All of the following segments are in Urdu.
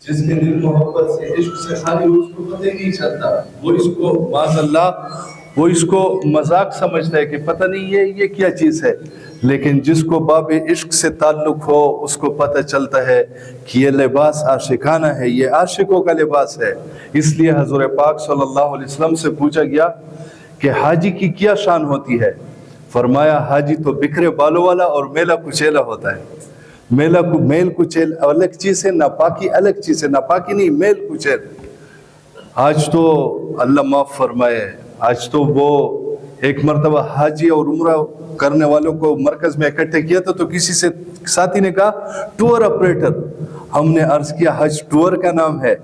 جس کے دل محبت سے عشق سے خالی اس کو پتہ نہیں چلتا، وہ اس کو معاذ اللہ وہ اس کو مذاق سمجھتا ہے کہ پتہ نہیں یہ کیا چیز ہے، لیکن جس کو باب عشق سے تعلق ہو اس کو پتہ چلتا ہے کہ یہ لباس عاشقانہ ہے، یہ عاشقوں کا لباس ہے۔ اس لیے حضور پاک صلی اللہ علیہ وسلم سے پوچھا گیا کہ حاجی کی کیا شان ہوتی ہے؟ فرمایا حاجی تو بکھرے بالوں والا اور میلا کچیلا ہوتا ہے۔ میل کچیل الگ چیز ہے، ناپاکی الگ چیز ہے، ناپاکی نہیں میل کچیل۔ آج تو اللہ معاف فرمائے، آج تو وہ ایک مرتبہ حاجی اور عمرہ کرنے والوں کو مرکز میں اکٹھے کیا تھا تو کسی سے ساتھی نے کہا ٹور آپریٹر، ہم نے عرض کیا حج ٹور کا نام ہے،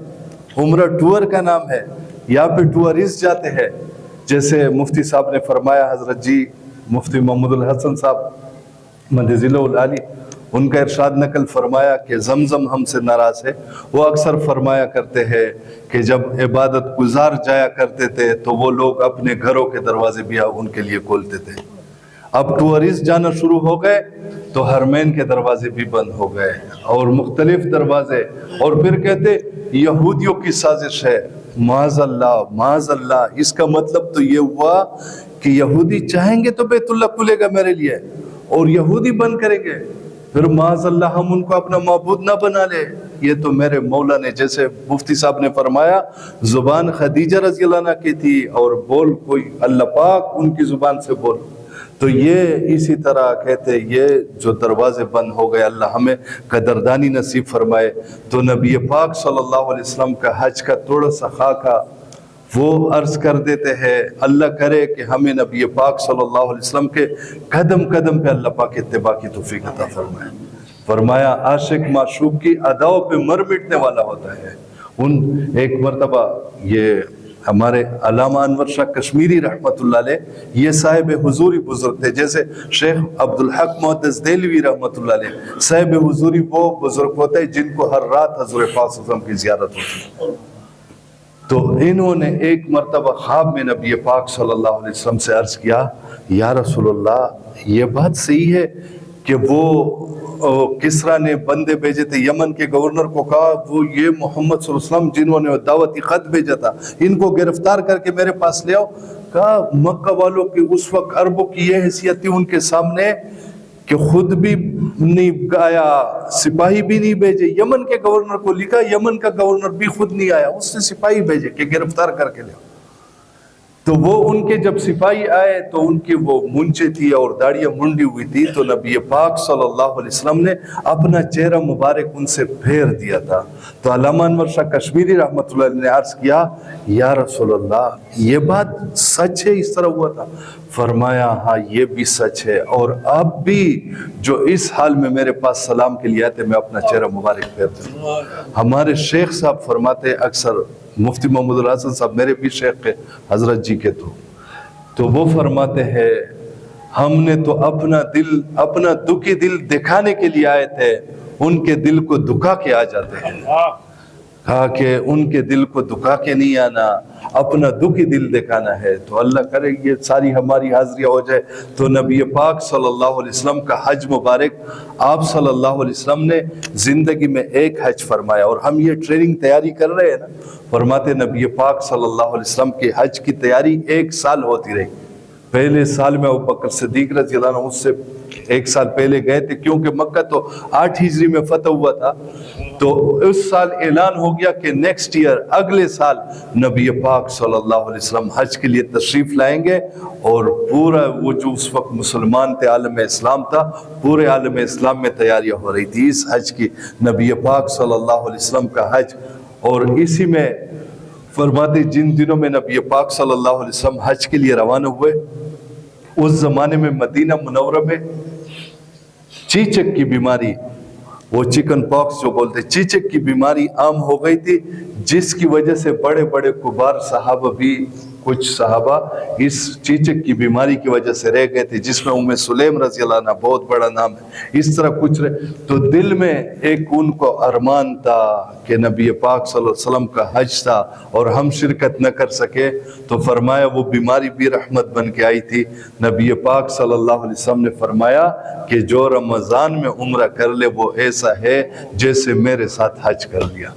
عمرہ ٹور کا نام ہے، یہاں پہ ٹورسٹ جاتے ہیں۔ جیسے مفتی صاحب نے فرمایا، حضرت جی مفتی محمد الحسن صاحب مدذلہ العالی، ان کا ارشاد نقل فرمایا کہ زمزم ہم سے ناراض ہے۔ وہ اکثر فرمایا کرتے ہیں کہ جب عبادت گزار جایا کرتے تھے تو وہ لوگ اپنے گھروں کے دروازے بھی ان کے لیے کھولتے تھے، اب ٹورسٹ جانا شروع ہو گئے تو حرمین کے دروازے بھی بند ہو گئے اور مختلف دروازے، اور پھر کہتے یہودیوں کی سازش ہے۔ معاذ اللہ، اس کا مطلب تو یہ ہوا کہ یہودی چاہیں گے تو بیت اللہ کھلے گا میرے لیے اور یہودی بند کریں گے، پھر معاذ اللہ ہم ان کو اپنا معبود نہ بنا لے۔ یہ تو میرے مولا نے، جیسے مفتی صاحب نے فرمایا، زبان خدیجہ رضی اللہ عنہ کی تھی اور بول کوئی اللہ پاک ان کی زبان سے بول، تو یہ اسی طرح کہتے یہ جو دروازے بند ہو گئے، اللہ ہمیں قدردانی نصیب فرمائے۔ تو نبی پاک صلی اللہ علیہ وسلم کا حج کا تھوڑا سا خاکہ وہ عرض کر دیتے ہیں، اللہ کرے کہ ہمیں نبی پاک صلی اللہ علیہ وسلم کے قدم قدم پہ اللہ پاک اتباع کی توفیق عطا فرمائے۔ فرمایا عاشق معشوق کی اداؤں پہ مر مٹنے والا ہوتا ہے۔ ایک مرتبہ یہ ہمارے علامہ انور شاہ کشمیری رحمت اللہ علیہ، یہ صاحب حضوری بزرگ تھے، جیسے شیخ عبدالحق محدث دہلوی رحمت اللہ علیہ، صاحب حضوری وہ بزرگ ہوتے ہیں جن کو ہر رات حضور پاک صلی اللہ علیہ وسلم کی زیارت ہوتی ہے۔ تو انہوں نے ایک مرتبہ خواب میں نبی پاک صلی اللہ علیہ وسلم سے عرض کیا، یا رسول اللہ یہ بات صحیح ہے کہ وہ کسرا نے بندے بھیجے تھے یمن کے گورنر کو، کہا وہ یہ محمد صلی اللہ علیہ وسلم جنہوں نے دعوتی خط بھیجا تھا ان کو گرفتار کر کے میرے پاس لے آؤ۔ کہا مکہ والوں کی اس وقت عربوں کی یہ حیثیت تھی ان کے سامنے کہ خود بھی نہیں گایا، سپاہی بھی نہیں بھیجے، یمن کے گورنر کو لکھا، یمن کا گورنر بھی خود نہیں آیا، اس نے سپاہی بھیجے کہ گرفتار کر کے لے آؤ۔ تو وہ ان کے جب سپاہی آئے تو ان کی وہ مونچھیں تھی اور داڑیاں منڈی ہوئی تھی، تو نبی پاک صلی اللہ علیہ وسلم نے اپنا چہرہ مبارک ان سے پھیر دیا تھا۔ تو علامہ انور شاہ کشمیری رحمت اللہ علیہ نے عرض کیا، یا رسول اللہ یہ بات سچ ہے، اس طرح ہوا تھا؟ فرمایا ہاں یہ بھی سچ ہے، اور اب بھی جو اس حال میں میرے پاس سلام کے لیے آتے میں اپنا چہرہ مبارک پھیرتا ہوں۔ ہمارے شیخ صاحب فرماتے اکثر، مفتی محمد الحسن صاحب میرے بھی شیخ کے حضرت جی کے، تو وہ فرماتے ہیں ہم نے تو اپنا دکھی دل دکھانے کے لیے آئے تھے، ان کے دل کو دکھا کے آ جاتے ہیں۔ کہا کہ ان کے دل کو دکھا کے نہیں آنا، اپنا دکھی دل دکھانا ہے۔ تو اللہ کرے یہ ساری ہماری حاضریاں ہو جائے۔ تو نبی پاک صلی اللہ علیہ وسلم کا حج مبارک، آپ صلی اللہ علیہ وسلم نے زندگی میں ایک حج فرمایا، اور ہم یہ ٹریننگ تیاری کر رہے ہیں نا، فرماتے نبی پاک صلی اللہ علیہ وسلم کی حج کی تیاری 1 سال ہوتی رہی۔ پہلے سال میں ابوبکر صدیق رضی اللہ عنہ اس سے 1 سال پہلے گئے تھے، کیونکہ مکہ تو 8 ہجری میں فتح ہوا تھا، تو اس سال اعلان ہو گیا کہ نیکسٹ ایئر، اگلے سال نبی پاک صلی اللہ علیہ وسلم حج کے لیے تشریف لائیں گے، اور پورا وہ جو اس وقت مسلمان تھے، عالم اسلام تھا، پورے عالم اسلام میں تیاریاں ہو رہی تھی اس حج کی، نبی پاک صلی اللہ علیہ وسلم کا حج۔ اور اسی میں فرماتے جن دنوں میں نبی پاک صلی اللہ علیہ وسلم حج کے لیے روانہ ہوئے، اس زمانے میں مدینہ منورہ میں چیچک کی بیماری، وہ چکن پاکس جو بولتے، چیچک کی بیماری عام ہو گئی تھی، جس کی وجہ سے بڑے بڑے کبار صحابہ بھی، کچھ صحابہ اس چیچک کی بیماری کی وجہ سے رہ گئے تھے، جس میں ام سلیم رضی اللہ عنہ بہت بڑا نام ہے، اس طرح کچھ رہے۔ تو دل میں ایک ان کو ارمان تھا کہ نبی پاک صلی اللہ علیہ وسلم کا حج تھا اور ہم شرکت نہ کر سکے، تو فرمایا وہ بیماری بھی رحمت بن کے آئی تھی۔ نبی پاک صلی اللہ علیہ وسلم نے فرمایا کہ جو رمضان میں عمرہ کر لے وہ ایسا ہے جیسے میرے ساتھ حج کر لیا۔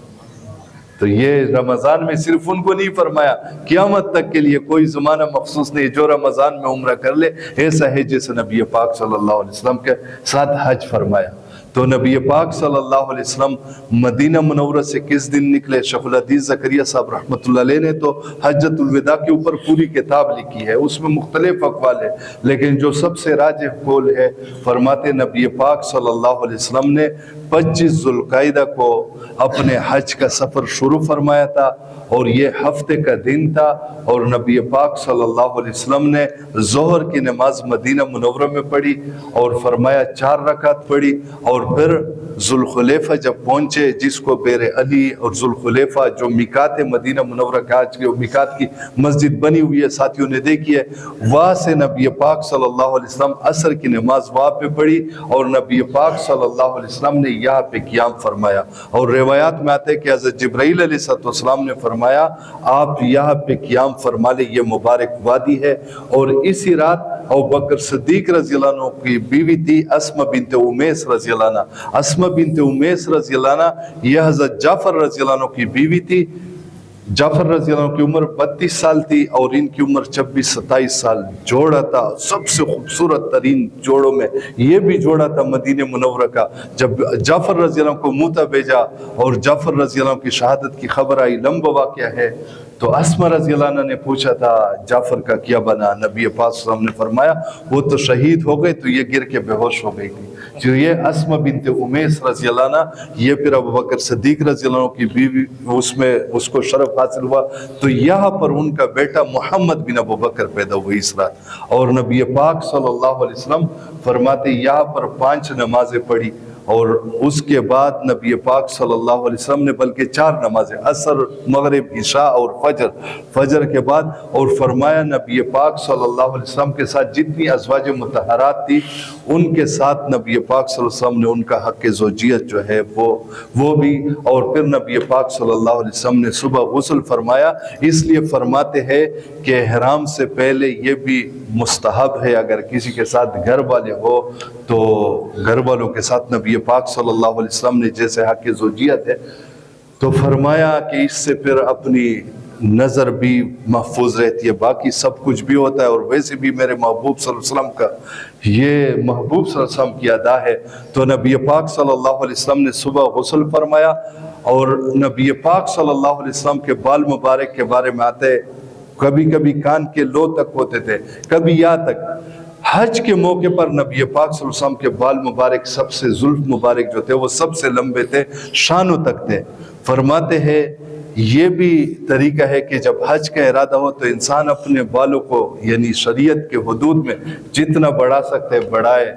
تو یہ رمضان میں صرف ان کو نہیں فرمایا، قیامت تک کے لیے کوئی زمانہ مخصوص نہیں، جو رمضان میں عمرہ کر لے ایسا ہے جیسے نبی پاک صلی اللہ علیہ وسلم کے ساتھ حج فرمایا۔ تو نبی پاک صلی اللہ علیہ وسلم مدینہ منورہ سے کس دن نکلے؟ شیخ الحدیث زکریا صاحب رحمۃ اللہ علیہ نے تو حجۃ الوداع کے اوپر پوری کتاب لکھی ہے، اس میں مختلف اقوال ہے، لیکن جو سب سے راجح قول ہے، فرماتے نبی پاک صلی اللہ علیہ وسلم نے 25 ذوالقعدہ کو اپنے حج کا سفر شروع فرمایا تھا، اور یہ ہفتے کا دن تھا، اور نبی پاک صلی اللہ علیہ وسلم نے ظہر کی نماز مدینہ منورہ میں پڑھی اور فرمایا 4 رکعت پڑھی، اور پھر ذوالخلیفہ جب پہنچے، جس کو بیر علی اور ذوالخلیفہ جو میقات مدینہ منورہ کا آج کے میقات کی مسجد بنی ہوئی ہے ساتھیوں نے دیکھی ہے، وہاں سے نبی پاک صلی اللہ علیہ وسلم عصر کی نماز وہاں پہ پڑھی، اور نبی پاک صلی اللہ علیہ وسلم نے یہاں پہ قیام فرمایا۔ اور روایات میں آتے ہیں کہ حضرت جبرائیل علیہ السلام نے فرمایا آپ یہاں پہ قیام فرما لیں، یہ مبارک وادی ہے۔ اور اسی رات ابوبکر صدیق رضی اللہ عنہ کی بیوی تھی اسمہ بنت امیس رضی اللہ عنہ، اسمہ بنت امیس رضی اللہ عنہ یہ حضرت جعفر رضی اللہ عنہ کی بیوی تھی۔ جعفر رضی اللہ عنہ کی عمر 32 سال تھی اور ان کی عمر 26-27 سال، جوڑا تھا سب سے خوبصورت ترین جوڑوں میں، یہ بھی جوڑا تھا مدینہ منورہ کا۔ جب جعفر رضی اللہ عنہ کو موتا بھیجا اور جعفر رضی اللہ عنہ کی شہادت کی خبر آئی، لمبا واقعہ ہے، تو اسمہ رضی اللہ عنہ نے پوچھا تھا جعفر کا کیا بنا؟ نبی پاک صلی اللہ علیہ وسلم نے فرمایا وہ تو شہید ہو گئے، تو یہ گر کے بے ہوش ہو گئی تھی۔ جو یہ اسمہ بنت امیس رضی اللہ عنہ، یہ پھر ابوبکر صدیق رضی اللہ عنہ کی بیوی، اس کو شرف حاصل ہوا، تو یہاں پر ان کا بیٹا محمد بن ابوبکر پیدا ہوئی اس رات۔ اور نبی پاک صلی اللہ علیہ وسلم فرماتے یہاں پر 5 نمازیں پڑھی، اور اس کے بعد نبی پاک صلی اللہ علیہ وسلم نے بلکہ 4 نمازیں، عصر، مغرب، عشاء اور فجر کے بعد، اور فرمایا نبی پاک صلی اللہ علیہ وسلم کے ساتھ جتنی ازواج مطہرات تھی ان کے ساتھ نبی پاک صلی اللہ علیہ وسلم نے ان کا حق زوجیت جو ہے وہ بھی، اور پھر نبی پاک صلی اللہ علیہ وسلم نے صبح غسل فرمایا۔ اس لیے فرماتے ہیں کہ احرام سے پہلے یہ بھی مستحب ہے، اگر کسی کے ساتھ گھر والے ہو تو گھر والوں کے ساتھ نبی پاک صلی اللہ علیہ وسلم نے جیسے حق زوجیت ہے، تو فرمایا کہ اس سے پھر اپنی نظر بھی محفوظ رہتی ہے، باقی سب کچھ بھی ہوتا ہے، اور ویسے بھی میرے محبوب صلی اللہ علیہ وسلم کا یہ محبوب صلی اللہ علیہ وسلم کی ادا ہے۔ تو نبی پاک صلی اللہ علیہ وسلم نے صبح غسل فرمایا، اور نبی پاک صلی اللہ علیہ وسلم کے بال مبارک کے بارے میں آتے کبھی کبھی کان کے لو تک ہوتے تھے، کبھی یہاں تک۔ حج کے موقع پر نبی پاک صلی اللہ علیہ وسلم کے بال مبارک سب سے زلف مبارک جو تھے وہ سب سے لمبے تھے، شانوں تک تھے۔ فرماتے ہیں یہ بھی طریقہ ہے کہ جب حج کا ارادہ ہو تو انسان اپنے بالوں کو یعنی شریعت کے حدود میں جتنا بڑھا سکتے بڑھائے،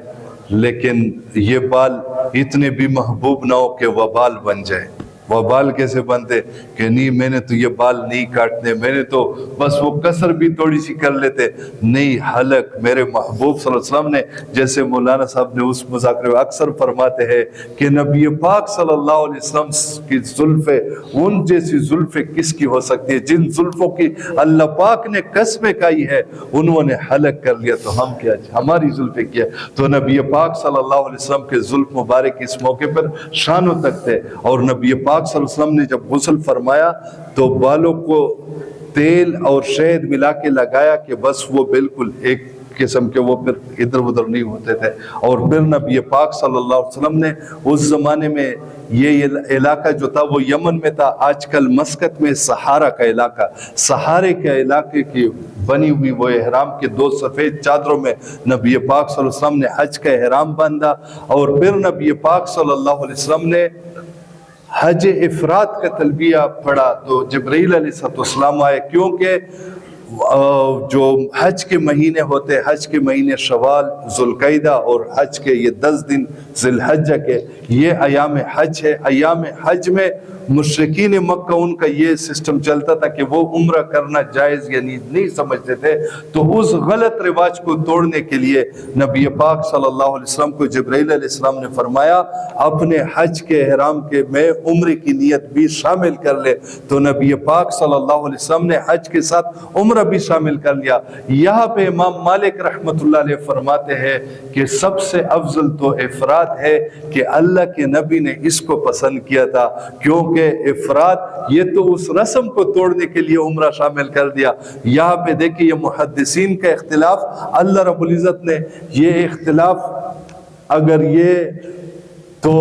لیکن یہ بال اتنے بھی محبوب نہ ہو کہ وبال بن جائے۔ وبال کیسے بنتے کہ نہیں میں نے تو یہ بال نہیں کاٹنے، میں نے تو بس وہ قصر بھی تھوڑی سی کر لیتے، نہیں، حلق میرے محبوب صلی اللہ علیہ وسلم نے، جیسے مولانا صاحب نے اس مذاکرے میں اکثر فرماتے ہیں کہ نبی پاک صلی اللہ علیہ وسلم کی زلفیں ان جیسی زلفیں کس کی ہو سکتی ہے؟ جن زلفوں کی اللہ پاک نے قسمیں کھائی ہے انہوں نے حلق کر لیا، تو ہم کیا، ہماری زلفیں کیا؟ تو نبی پاک صلی اللہ علیہ وسلم کے زلف مبارک اس موقع پر شانوں تک تھے، اور نبی پاک صلی اللہ علیہ وسلم نے جب غسل فرمایا تو بالوں کو تیل اور شہد ملا کے لگایا کہ بس وہ بالکل ایک قسم کے وہ پھر ادھر ادھر نہیں ہوتے تھے۔ اور پھر نبی پاک صلی اللہ علیہ وسلم نے اس زمانے میں یہ علاقہ جو تھا وہ یمن میں تھا، آج کل مسقط میں سہارا کا علاقہ، سہارے کے علاقے کی بنی ہوئی وہ احرام کے 2 سفید چادروں میں نبی پاک صلی اللہ علیہ وسلم نے حج کا احرام باندھا، اور پھر نبی پاک صلی اللہ علیہ وسلم نے حج افراد کا تلبیہ پڑھا تو جبرائیل علیہ السلام آئے، کیونکہ جو حج کے مہینے ہوتے، حج کے مہینے شوال، ذوالقعدہ اور حج کے یہ 10 دن ذی الحجہ کے، یہ ایام حج ہے۔ ایام حج میں مشرکین مکہ ان کا یہ سسٹم چلتا تھا کہ وہ عمرہ کرنا جائز یعنی نہیں سمجھتے تھے، تو اس غلط رواج کو توڑنے کے لیے نبی پاک صلی اللہ علیہ وسلم کو جبرائیل علیہ السلام نے فرمایا اپنے حج کے احرام کے میں عمرے کی نیت بھی شامل کر لے، تو نبی پاک صلی اللہ علیہ وسلم نے حج کے ساتھ عمرہ بھی شامل کر لیا۔ یہاں پہ امام مالک رحمۃ اللہ علیہ فرماتے ہیں کہ سب سے افضل تو افراد ہے کہ اللہ کے نبی نے اس کو پسند کیا تھا، کیونکہ کہ افراد یہ تو اس رسم کو توڑنے کے لیے عمرہ شامل کر دیا۔ یہاں پہ دیکھیں یہ محدثین کا اختلاف، اللہ رب العزت نے یہ اختلاف اگر یہ تو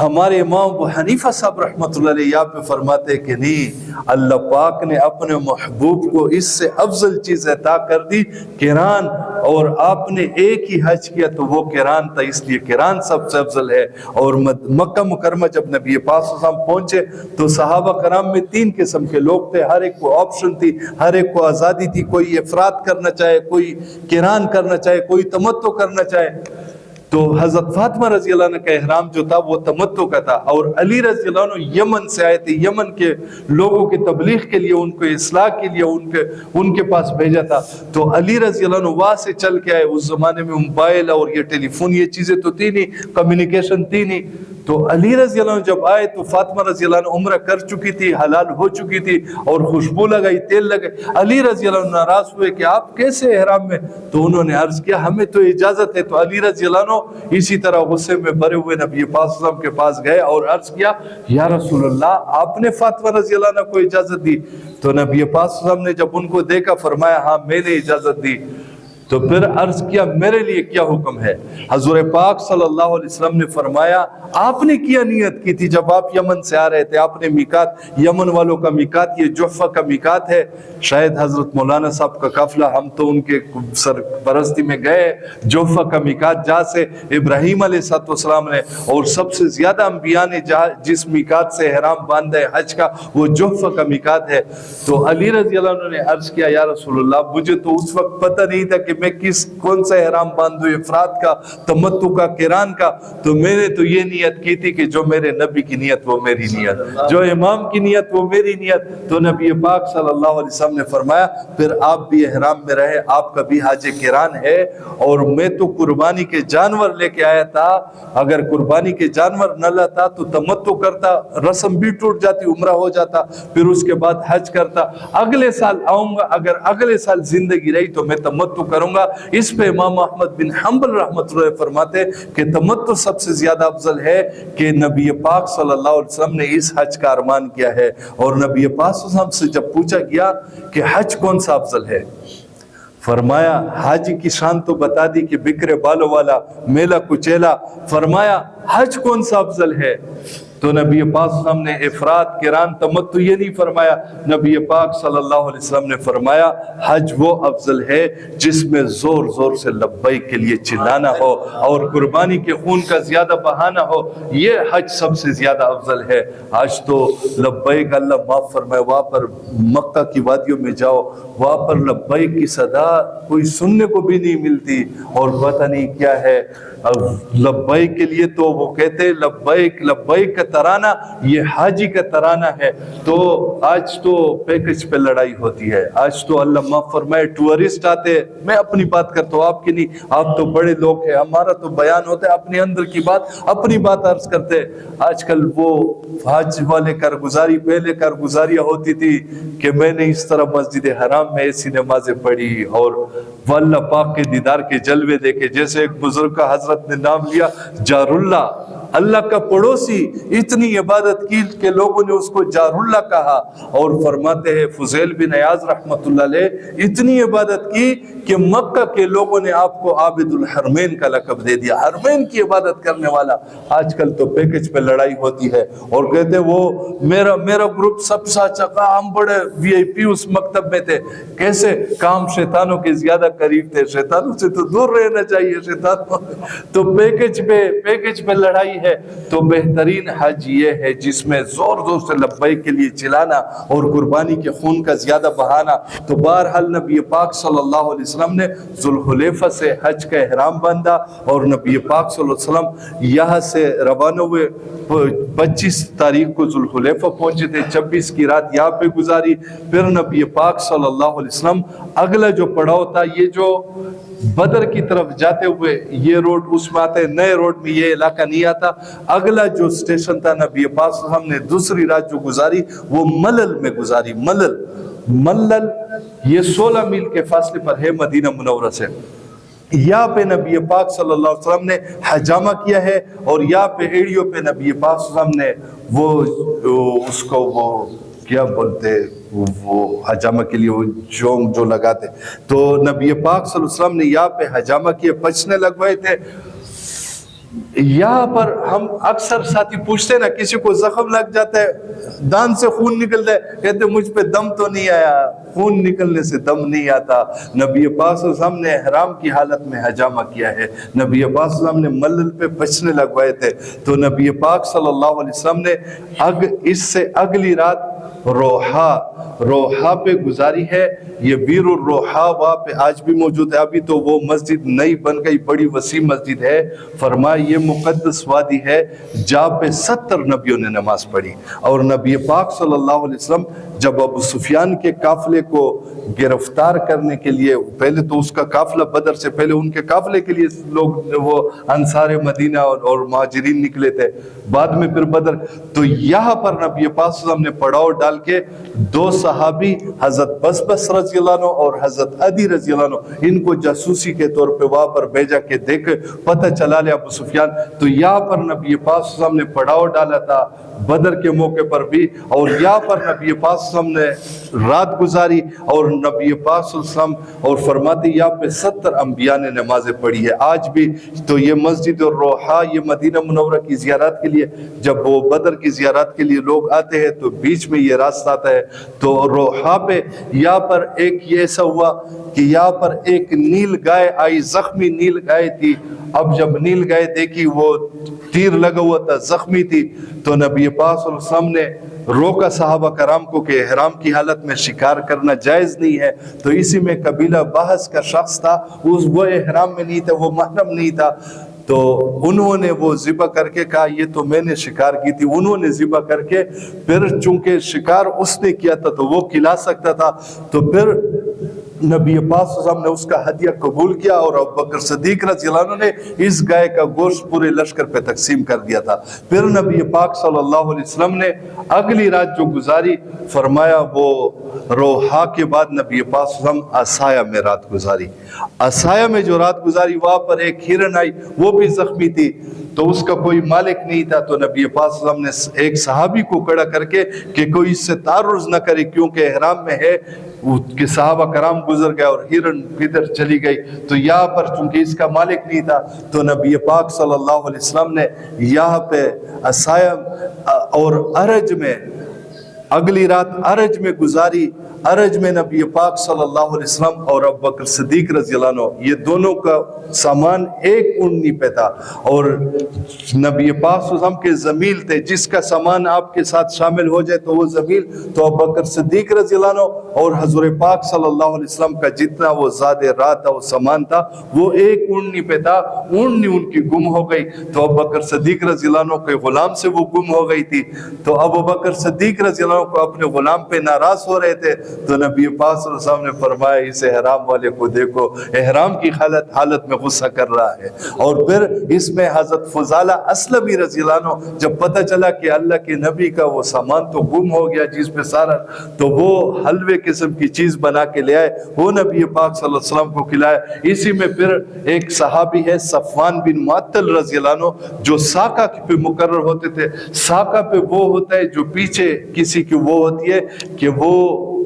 ہمارے امام ابو حنیفہ صاحب رحمۃ اللہ علیہ یہاں پہ فرماتے کہ نہیں، اللہ پاک نے اپنے محبوب کو اس سے افضل چیز عطا کر دی قران، اور آپ نے ایک ہی حج کیا تو وہ قران تھا، اس لیے قران سب سے افضل ہے۔ اور مکہ مکرمہ جب نبی پاک صلی اللہ علیہ وسلم پہنچے تو صحابہ کرام میں 3 قسم کے لوگ تھے، ہر ایک کو آپشن تھی، ہر ایک کو آزادی تھی، کوئی افراد کرنا چاہے، کوئی قران کرنا چاہے، کوئی تمتع کرنا چاہے۔ تو حضرت فاطمہ رضی اللہ عنہ کا احرام جو تھا وہ تمتع کا تھا، اور علی رضی اللہ عنہ یمن سے آئے تھے، یمن کے لوگوں کی تبلیغ کے لیے، ان کو اصلاح کے لیے ان کے پاس بھیجا تھا۔ تو علی رضی اللہ عنہ وہاں سے چل کے آئے۔ اس زمانے میں موبائل اور یہ ٹیلی فون یہ چیزیں تو تھی نہیں، کمیونیکیشن تھی نہیں۔ تو علی رضی اللہ عنہ جب آئے تو فاطمہ رضی اللہ عنہ عمرہ کر چکی تھی، حلال ہو چکی تھی، اور خوشبو لگائی، تیل لگائی۔ علی رضی اللہ عنہ ناراض ہوئے کہ آپ کیسے احرام میں؟ تو انہوں نے عرض کیا ہمیں تو اجازت ہے۔ تو علی رضی اللہ عنہ اسی طرح غصے میں بھرے ہوئے نبی پاک صلی اللہ علیہ وسلم کے پاس گئے اور عرض کیا یا رسول اللہ آپ نے فاطمہ رضی اللہ عنہ کو اجازت دی؟ تو نبی پاک صلی اللہ علیہ وسلم نے جب ان کو دیکھا فرمایا ہاں میں نے اجازت دی۔ تو پھر عرض کیا میرے لیے کیا حکم ہے؟ حضور پاک صلی اللہ علیہ وسلم نے فرمایا آپ نے کیا نیت کی تھی جب آپ یمن سے آ رہے تھے؟ آپ نے میقات، یمن والوں کا میقات یہ جحفہ کا میقات ہے۔ شاید حضرت مولانا صاحب کا قافلہ، ہم تو ان کے سرپرستی میں گئے، جحفہ کا میقات جہاں سے ابراہیم علیہ السلام نے اور سب سے زیادہ انبیاء نے جس میقات سے احرام باندھا ہے حج کا، وہ جحفہ کا میقات ہے۔ تو علی رضی اللہ عنہ نے عرض کیا یا رسول اللہ مجھے تو اس وقت پتہ نہیں تھا کہ میں کون سا احرام باندھوں، افراد کا، تمتع کا، قران کا۔ تو میں نے تو یہ نیت کی تھی کہ جو میرے نبی کی نیت وہ میری نیت، جو امام کی نیت وہ میری نیت۔ تو نبی پاک صلی اللہ علیہ وسلم نے فرمایا پھر آپ بھی احرام میں رہے، آپ کا بھی حج قران ہے، اور میں تو قربانی کے جانور لے کے آیا تھا، اگر قربانی کے جانور نہ لاتا تو تمتع کرتا، رسم بھی ٹوٹ جاتی، عمرہ ہو جاتا، پھر اس کے بعد حج کرتا۔ اگلے سال آؤں گا، اگر اگلے سال زندگی رہی تو میں تمتع کروں گا۔ اس پہ امام احمد بن حنبل رحمۃ اللہ فرماتے کہ تمتع سب سے زیادہ افضل ہے، کہ نبی پاک صلی اللہ علیہ وسلم نے اس حج کا ارمان کیا ہے، اور نبی پاک صلی اللہ علیہ وسلم سے جب پوچھا گیا کہ حج کون سا افضل ہے، فرمایا حج کی شان تو بتا دی کہ بکرے بالوں والا، میلا کچیلا، فرمایا حج کون سا افضل ہے؟ تو نبی پاک صلی اللہ علیہ وسلم نے افراد، قران، تمتع یہ نہیں فرمایا، نبی پاک صلی اللہ علیہ وسلم نے فرمایا حج وہ افضل ہے جس میں زور زور سے لبیک کے لیے چلانا ہو اور قربانی کے خون کا زیادہ بہانا ہو، یہ حج سب سے زیادہ افضل ہے۔ آج تو لبیک اللہ معاف فرمائے، وہاں پر مکہ کی وادیوں میں جاؤ، وہاں پر لبیک کی صدا کوئی سننے کو بھی نہیں ملتی، اور پتہ نہیں کیا ہے۔ لبیک کے لیے تو وہ کہتے لبیک لبیک کا ترانہ یہ حاجی کا ترانہ ہے۔ تو آج تو پیکج پہ لڑائی ہوتی ہے، آج تو اللہ معاف فرمائے ٹورسٹ آتے، میں اپنی بات کرتا ہوں آپ کی نہیں، آپ تو بڑے لوگ ہیں، ہمارا تو بیان ہوتا ہے اپنے اندر کی بات، اپنی بات عرض کرتے۔ آج کل وہ حج والے کارگزاری، پہلے کارگزاریاں ہوتی تھی کہ میں نے اس طرح مسجد حرام میں ایسی نمازیں پڑھی اور اللہ پاک کے دیدار کے جلوے دیکھے، جیسے ایک بزرگ کا حضرت نے نام لیا جار اللہ، اللہ کا پڑوسی، اتنی عبادت کی کہ لوگوں نے اس کو جار اللہ کہا۔ اور فرماتے ہیں فضیل بن عیاض رحمت اللہ علیہ، اتنی عبادت کی کہ مکہ کے لوگوں نے آپ کو عابد الحرمین کا لقب دے دیا، حرمین کی عبادت کرنے والا۔ آج کل تو پیکج پہ لڑائی ہوتی ہے اور کہتے وہ میرا گروپ سب سے اچھا، ہم بڑے وی آئی پی اس مکتب میں تھے۔ کیسے؟ کام شیطانوں کے زیادہ قریب تھے، شیطانوں سے تو دور رہنا چاہیے، شیطانوں تو پیکج پہ لڑائی ہے۔ تو بہترین حج یہ ہے جس میں زور زور سے لبیک کے لیے چلانا اور قربانی کے خون کا زیادہ بہانا۔ تو بہرحال نبی پاک صلی اللہ علیہ وسلم نے ذوالحلیفہ سے حج کا احرام باندھا، اور نبی پاک صلی اللہ علیہ وسلم یہاں سے روانہ ہوئے، 25 تاریخ کو ذوالحلیفہ پہنچے تھے، 26 کی رات یہاں پہ گزاری۔ پھر نبی پاک صلی اللہ علیہ وسلم اگلا جو پڑاؤ تھا، یہ جو بدر کی طرف جاتے ہوئے یہ روڈ اس میں آتے، نئے روڈ میں یہ علاقہ نہیں آتا، اگلا جو سٹیشن تھا نبی پاک صلی اللہ علیہ وسلم نے دوسری رات جو گزاری وہ ملل میں گزاری۔ ملل یہ 16 میل کے فاصلے پر ہے مدینہ منورہ سے۔ یا پہ نبی پاک صلی اللہ علیہ وسلم نے حجامہ کیا ہے، اور یا پہ ایڑیوں پہ نبی پاک صلی اللہ علیہ وسلم نے وہ اس کو وہ کیا بولتے وہ حجامہ کے لیے وہ جونگ جو لگاتے، تو نبی پاک صلی اللہ علیہ وسلم نے یا پہ حجامہ کیے، پچنے لگوائے تھے۔ یہاں پر ہم اکثر ساتھی پوچھتے نا، کسی کو زخم لگ جاتا ہے، دان سے خون نکلتا ہے، کہتے مجھ پہ دم تو نہیں آیا، خون نکلنے سے دم نہیں آتا۔ نبی پاک صلی اللہ علیہ وسلم نے احرام کی حالت میں حجامہ کیا ہے، نبی پاک صلی اللہ علیہ وسلم نے ملل پہ پچنے لگوائے تھے، تو نبی پاک صلی اللہ علیہ وسلم نے اس سے اگلی رات روحا پہ گزاری ہے۔ یہ بیر الروحا وہاں پہ آج بھی موجود ہے، ابھی تو وہ مسجد نئی بن گئی، بڑی وسیع مسجد ہے۔ فرمایا یہ مقدس وادی ہے جہاں پہ 70 نبیوں نے نماز پڑھی، اور نبی پاک صلی اللہ علیہ وسلم جب ابو سفیان کے قافلے کو گرفتار کرنے کے لیے، پہلے تو اس کا قافلہ بدر سے پہلے ان کے قافلے کے لیے لوگ وہ انصار مدینہ اور مہاجرین نکلے تھے، بعد میں پھر بدر، تو یہاں پر نبی پاک صلی اللہ علیہ وسلم نے پڑاؤ ڈال کے 2 صحابی حضرت بسبس رضی اللہ عنہ اور حضرت عدی رضی اللہ عنہ، ان کو جاسوسی کے طور پہ وہاں پر بھیجا کہ دیکھ پتہ چلا لے ابو سفیان، تو یہاں پر نبی پاک صلی اللہ علیہ وسلم نے پڑاؤ ڈالا تھا بدر کے موقع پر بھی، اور یہاں پر نبی پاک صلی اللہ علیہ وسلم نے رات گزاری، اور نبی پاک صلی اللہ علیہ وسلم اور فرماتے یہاں پہ 70 انبیاء نے نمازیں پڑھی ہے آج بھی۔ تو یہ مسجد الروحا یہ مدینہ منورہ کی زیارت کے لیے، جب وہ بدر کی زیارت کے لیے لوگ آتے ہیں تو بیچ میں یہ راستہ آتا ہے، تو روحا پہ یہاں پر ایک یہ ایسا ہوا کہ یہاں پر ایک نیل گائے آئی، زخمی نیل گائے تھی، اب جب نیل گائے دیکھی وہ تیر لگا ہوا تھا، زخمی تھی، تو نبی پاک صلی اللہ علیہ وسلم نے روکا صحابہ کرام کو کہ احرام کی حالت میں شکار کرنا جائز نہیں ہے، تو اسی میں قبیلہ بحث کا شخص تھا، وہ احرام میں نہیں تھا، وہ محرم نہیں تھا، تو انہوں نے وہ ذبح کر کے کہا یہ تو میں نے شکار کی تھی، انہوں نے ذبح کر کے پھر چونکہ شکار اس نے کیا تھا تو وہ کھلا سکتا تھا، تو پھر نبی پاک صلی اللہ علیہ وسلم نے اس کا ہدیہ قبول کیا، اور ابوبکر صدیق رضی اللہ عنہ نے اس گائے کا گوشت پورے لشکر پہ تقسیم کر دیا تھا۔ پھر نبی پاک صلی اللہ علیہ وسلم نے اگلی رات جو گزاری، فرمایا وہ روحا کے بعد نبی پاک صلی اللہ علیہ وسلم عصایہ میں رات گزاری، عصایہ میں جو رات گزاری وہاں پر ایک ہرن آئی، وہ بھی زخمی تھی، تو اس کا کوئی مالک نہیں تھا، تو نبی پاک صلی اللہ علیہ وسلم نے ایک صحابی کو کھڑا کر کے کہ کوئی اس سے تعرض نہ کرے کیونکہ احرام میں ہے، کہ صحابہ کرام گزر گئے اور ہرن ادھر چلی گئی، تو یہاں پر چونکہ اس کا مالک نہیں تھا تو نبی پاک صلی اللہ علیہ وسلم نے یہاں پہ عصایہ اور ارج میں اگلی رات ارج میں گزاری۔ ارج میں نبی پاک صلی اللہ علیہ وسلم اور ابوبکر صدیق رضی اللہ عنہ یہ دونوں کا سامان ایک اونٹنی پہ تھا، اور نبی پاک صلی اللہ علیہ وسلم کے زمیل تھے، جس کا سامان آپ کے ساتھ شامل ہو جائے تو وہ زمیل، تو ابوبکر صدیق رضی اللہ عنہ اور حضور پاک صلی اللہ علیہ وسلم کا جتنا وہ زاد رات تھا، وہ سامان تھا، وہ ایک اونٹنی پہ تھا، اونٹنی ان کی گم ہو گئی، تو ابوبکر صدیق رضی اللہ عنہ کے غلام سے وہ گم ہو گئی تھی، تو ابوبکر صدیق رضی اللہ عنہ کو اپنے غلام پہ ناراض ہو رہے تھے، تو نبی پاک صلی اللہ علیہ وسلم نے فرمایا اس احرام والے کو دیکھو، احرام کی حالت میں غصہ کر رہا ہے۔ اور پھر اس میں حضرت فضالہ اسلمی رضی اللہ عنہ جب پتہ چلا کہ اللہ کے نبی کا وہ سامان تو گم ہو گیا جس پہ سارا، تو وہ حلوے قسم کی چیز بنا کے لے آئے، وہ نبی پاک صلی اللہ علیہ وسلم کو کھلائے۔ اسی میں پھر ایک صحابی ہے صفوان بن معطل رضی اللہ عنہ جو ساقہ پہ مقرر ہوتے تھے، ساقہ پہ وہ ہوتا ہے جو پیچھے کسی کی وہ ہوتی ہے کہ وہ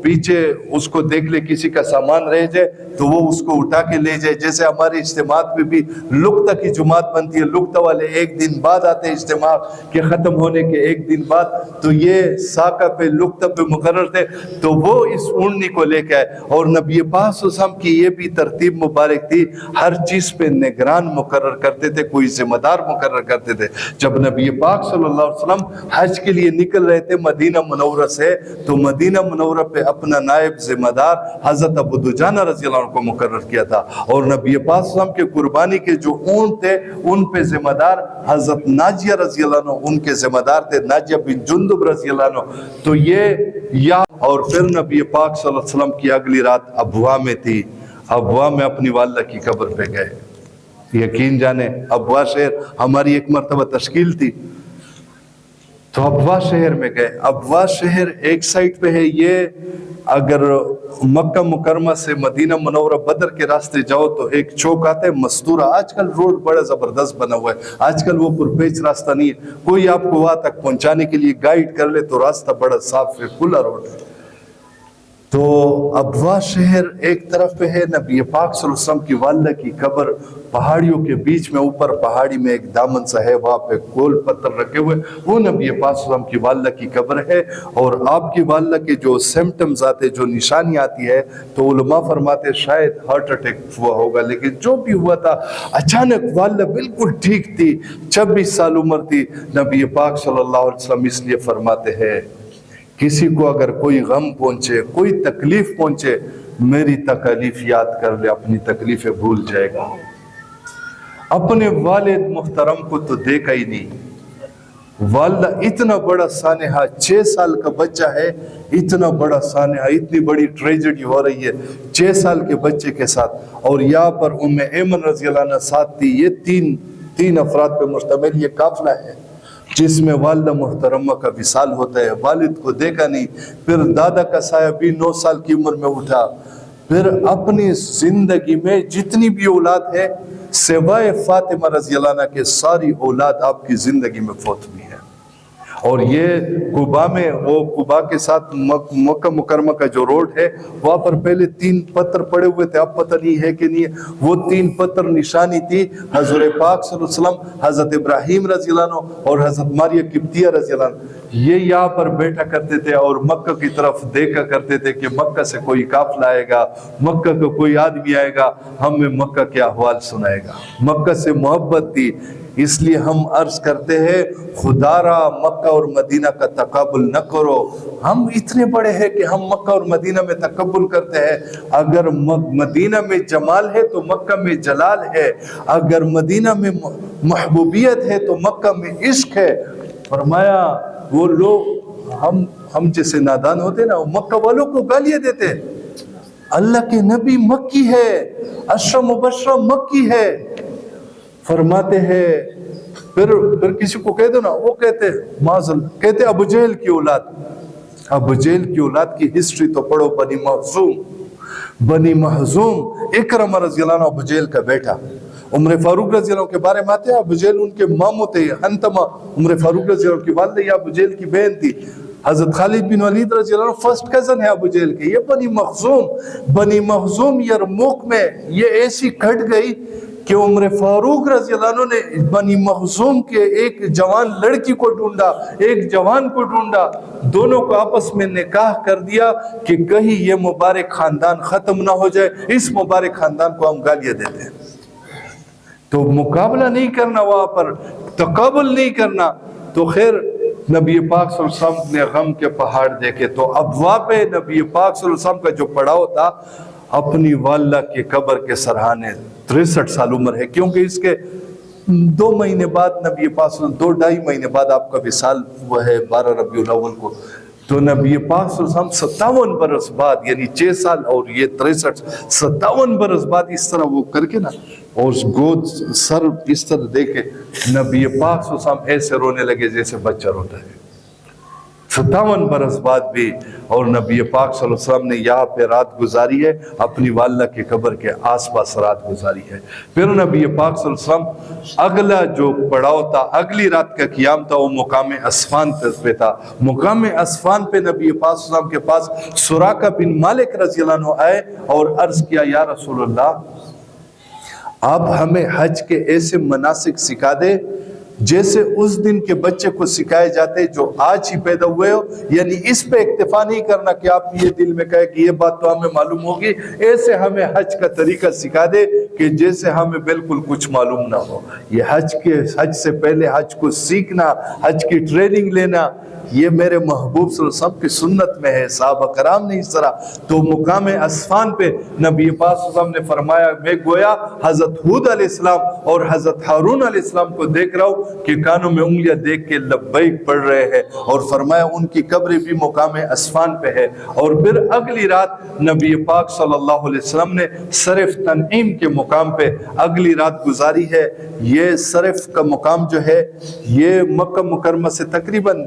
پیچھے اس کو دیکھ لے کسی کا سامان رہ جائے تو وہ اس کو اٹھا کے لے جائے، جیسے ہمارے اجتماعات میں بھی لقطہ کی جماعت بنتی ہے، لقطہ والے ایک دن بعد آتے ہیں اجتماع کے ختم ہونے کے ایک دن بعد، تو یہ ساقہ پہ لقطہ پہ مقرر تھے، تو وہ اس اونٹنی کو لے کے آئے، اور نبی پاک صلی اللہ علیہ وسلم کی یہ بھی ترتیب مبارک تھی، ہر چیز پہ نگران مقرر کرتے تھے، کوئی ذمہ دار مقرر کرتے تھے۔ جب نبی پاک صلی اللہ علیہ وسلم حج کے لیے نکل رہے تھے مدینہ منورہ سے، تو مدینہ منورہ پہ اپنا نائب ذمہ دار حضرت ابو دجانہ رضی اللہ عنہ کو مقرر کیا تھا، اور نبی پاک صلی اللہ علیہ وسلم کے قربانی کے جو اونٹ تھے ان پہ ذمہ دار حضرت ناجیہ رضی اللہ عنہ، ان کے ذمہ دار تھے ناجیہ بن جندب رضی اللہ عنہ، تو یہ اور پھر نبی پاک صلی اللہ علیہ وسلم کی اگلی رات ابوا میں تھی، ابوا میں اپنی والدہ کی قبر پہ گئے۔ یقین جانے ابوا شہر ہماری ایک مرتبہ تشکیل تھی، تو ابوا شہر میں گئے۔ ابوا شہر ایک سائٹ پہ ہے، یہ اگر مکہ مکرمہ سے مدینہ منورہ بدر کے راستے جاؤ تو ایک چوک آتا ہے مستورہ. آج کل روڈ بڑا زبردست بنا ہوا ہے, آج کل وہ پرپیچ راستہ نہیں ہے, کوئی آپ کو وہاں تک پہنچانے کے لیے گائیڈ کر لے تو راستہ بڑا صاف ہے, کھلا روڈ ہے. تو ابوا شہر ایک طرف پہ ہے, نبی پاک صلی اللہ علیہ وسلم کی والدہ کی قبر پہاڑیوں کے بیچ میں, اوپر پہاڑی میں ایک دامن سا ہے, وہاں پہ گول پتھر رکھے ہوئے, وہ نبی پاک صلی اللہ علیہ وسلم کی والدہ کی قبر ہے. اور آپ کی والدہ کے جو سمپٹمز آتے, جو نشانی آتی ہے, تو علماء فرماتے شاید ہارٹ اٹیک ہوا ہوگا, لیکن جو بھی ہوا تھا اچانک والدہ بالکل ٹھیک تھی, 26 سال عمر تھی. نبی پاک صلی اللہ علیہ وسلم اس لیے فرماتے ہیں کسی کو اگر کوئی غم پہنچے, کوئی تکلیف پہنچے, میری تکلیف یاد کر لے, اپنی تکلیفیں بھول جائے گا. اپنے والد محترم کو تو دیکھا ہی نہیں, والدہ اتنا بڑا سانحہ, 6 سال کا بچہ ہے, اتنا بڑا سانحہ, اتنی بڑی ٹریجڈی ہو رہی ہے 6 سال کے بچے کے ساتھ. اور یہاں پر ام ایمن رضی اللہ عنہ ساتھ تھی. یہ تین افراد پہ مشتمل یہ قافلہ ہے جس میں والدہ محترمہ کا وصال ہوتا ہے. والد کو دیکھا نہیں, پھر دادا کا سایہ بھی 9 سال کی عمر میں اٹھا. پھر اپنی زندگی میں جتنی بھی اولاد ہے سوائے فاطمہ رضی اللہ عنہ کے, ساری اولاد آپ کی زندگی میں فوت ہوئی ہے. اور یہ قباء میں, وہ قباء کے ساتھ مکہ مکرمہ کا جو روڈ ہے, وہاں پر پہلے 3 پتھر پڑے ہوئے تھے, اب پتہ نہیں ہے کہ نہیں ہے. وہ 3 پتھر نشانی تھی حضرت پاک صلی اللہ علیہ وسلم, حضرت ابراہیم رضی اللہ عنہ اور حضرت ماریہ قبطیہ رضی اللہ عنہ. یہ یہاں پر بیٹھا کرتے تھے اور مکہ کی طرف دیکھا کرتے تھے کہ مکہ سے کوئی قافلہ آئے گا, مکہ کا کوئی آدمی آئے گا, ہمیں مکہ کے احوال سنائے گا. مکہ سے محبت تھی, اس لیے ہم عرض کرتے ہیں خدا را مکہ اور مدینہ کا تقابل نہ کرو. ہم اتنے بڑے ہیں کہ ہم مکہ اور مدینہ میں تقابل کرتے ہیں. اگر مدینہ میں جمال ہے تو مکہ میں جلال ہے, اگر مدینہ میں محبوبیت ہے تو مکہ میں عشق ہے. فرمایا وہ لوگ ہم جیسے نادان ہوتے نا, مکہ والوں کو گالیاں دیتے, اللہ کے نبی مکی ہے, اشرم مبشرہ مکی ہے. فرماتے ہیں پھر کسی کو کہہ دو نا, وہ کہتے معذل, کہتے ابو جہل کی اولاد. ابو جہل کی اولاد کی ہسٹری تو پڑھو. بنی محزوم اکرمہ رضی اللہ عنہ ابو جہل کا بیٹا. عمر فاروق رضی اللہ عنہ کے بارے میں آتے ہیں, ابو جہل ان کے ماموں تھے. حنتمہ عمر فاروق رضی اللہ عنہ کی والدہ یا ابو جہل کی بہن تھی. حضرت خالد بن ولید رضی اللہ عنہ فرسٹ کزن ہے ابو جہل کے. یہ بنی مخزوم یرموک میں یہ ایسی کھٹ گئی کہ عمر فاروق رضی اللہ عنہ نے بنی مخزوم کے ایک جوان لڑکی کو ڈھونڈا, ایک جوان کو ڈھونڈا, دونوں کو آپس میں نکاح کر دیا کہ کہیں یہ مبارک خاندان ختم نہ ہو جائے, اس مبارک خاندان کو ہم گالیاں دیتے ہیں. تو مقابلہ نہیں کرنا, وہاں پر تقابل نہیں کرنا. تو خیر نبی پاک صلی اللہ علیہ وسلم نے غم کے پہاڑ دیکھے, تو ابواب نبی پاک صلی اللہ علیہ وسلم کا جو پڑاؤ تھا اپنی والدہ کی قبر کے سرحانے, 63 سال عمر ہے, کیونکہ اس کے 2 مہینے بعد نبی پاک صلی اللہ علیہ وسلم 2-2.5 مہینے بعد آپ کا وصال ہوا ہے 12 ربیع الاول کو. تو نبی پاک صلی اللہ علیہ وسلم 57 برس بعد, یعنی 6 سال اور یہ 63, 57 برس بعد اس طرح وہ کر کے نا, اور گود سر اس طرح دے کے نبی پاک صلی اللہ علیہ وسلم ایسے رونے لگے جیسے بچہ روتا ہے. 57 برس بعد بھی, اور نبی پاک صلی اللہ علیہ وسلم نے یہاں پہ رات گزاری ہے, اپنی والدہ کی قبر کے آس پاس رات گزاری ہے. پھر نبی پاک صلی اللہ علیہ وسلم اگلا جو پڑاؤ تھا, اگلی رات کا قیام تھا, وہ مقام اسفان پہ تھا. مقام اسفان پہ نبی پاک صلی اللہ علیہ وسلم کے پاس سراقہ بن مالک رضی اللہ عنہ آئے اور عرض کیا, یا رسول اللہ آپ ہمیں حج کے ایسے مناسک سکھا دے جیسے اس دن کے بچے کو سکھائے جاتے جو آج ہی پیدا ہوئے ہو. یعنی اس پہ اکتفا نہیں کرنا کہ آپ یہ دل میں کہے کہ یہ بات تو ہمیں معلوم ہوگی, ایسے ہمیں حج کا طریقہ سکھا دے کہ جیسے ہمیں بالکل کچھ معلوم نہ ہو. یہ حج سے پہلے حج کو سیکھنا, حج کی ٹریننگ لینا, یہ میرے محبوب صلی اللہ علیہ وسلم کی سنت میں ہے, صحابہ کرام نے اس طرح. تو مقام اسفان پہ نبی پاک صلی اللہ علیہ وسلم نے فرمایا, میں گویا حضرت ہود علیہ السلام اور حضرت ہارون علیہ السلام کو دیکھ رہا ہوں کہ کانوں میں انگلیاں دیکھ کے لبیک پڑھ رہے ہیں, اور فرمایا ان کی قبر بھی مقام اسفان پہ ہے. اور پھر اگلی رات نبی پاک صلی اللہ علیہ وسلم نے صرف تنعیم کے مقام پہ اگلی رات گزاری ہے. یہ صرف کا مقام جو ہے یہ مکہ مکرمہ سے تقریباً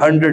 100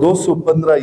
215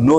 9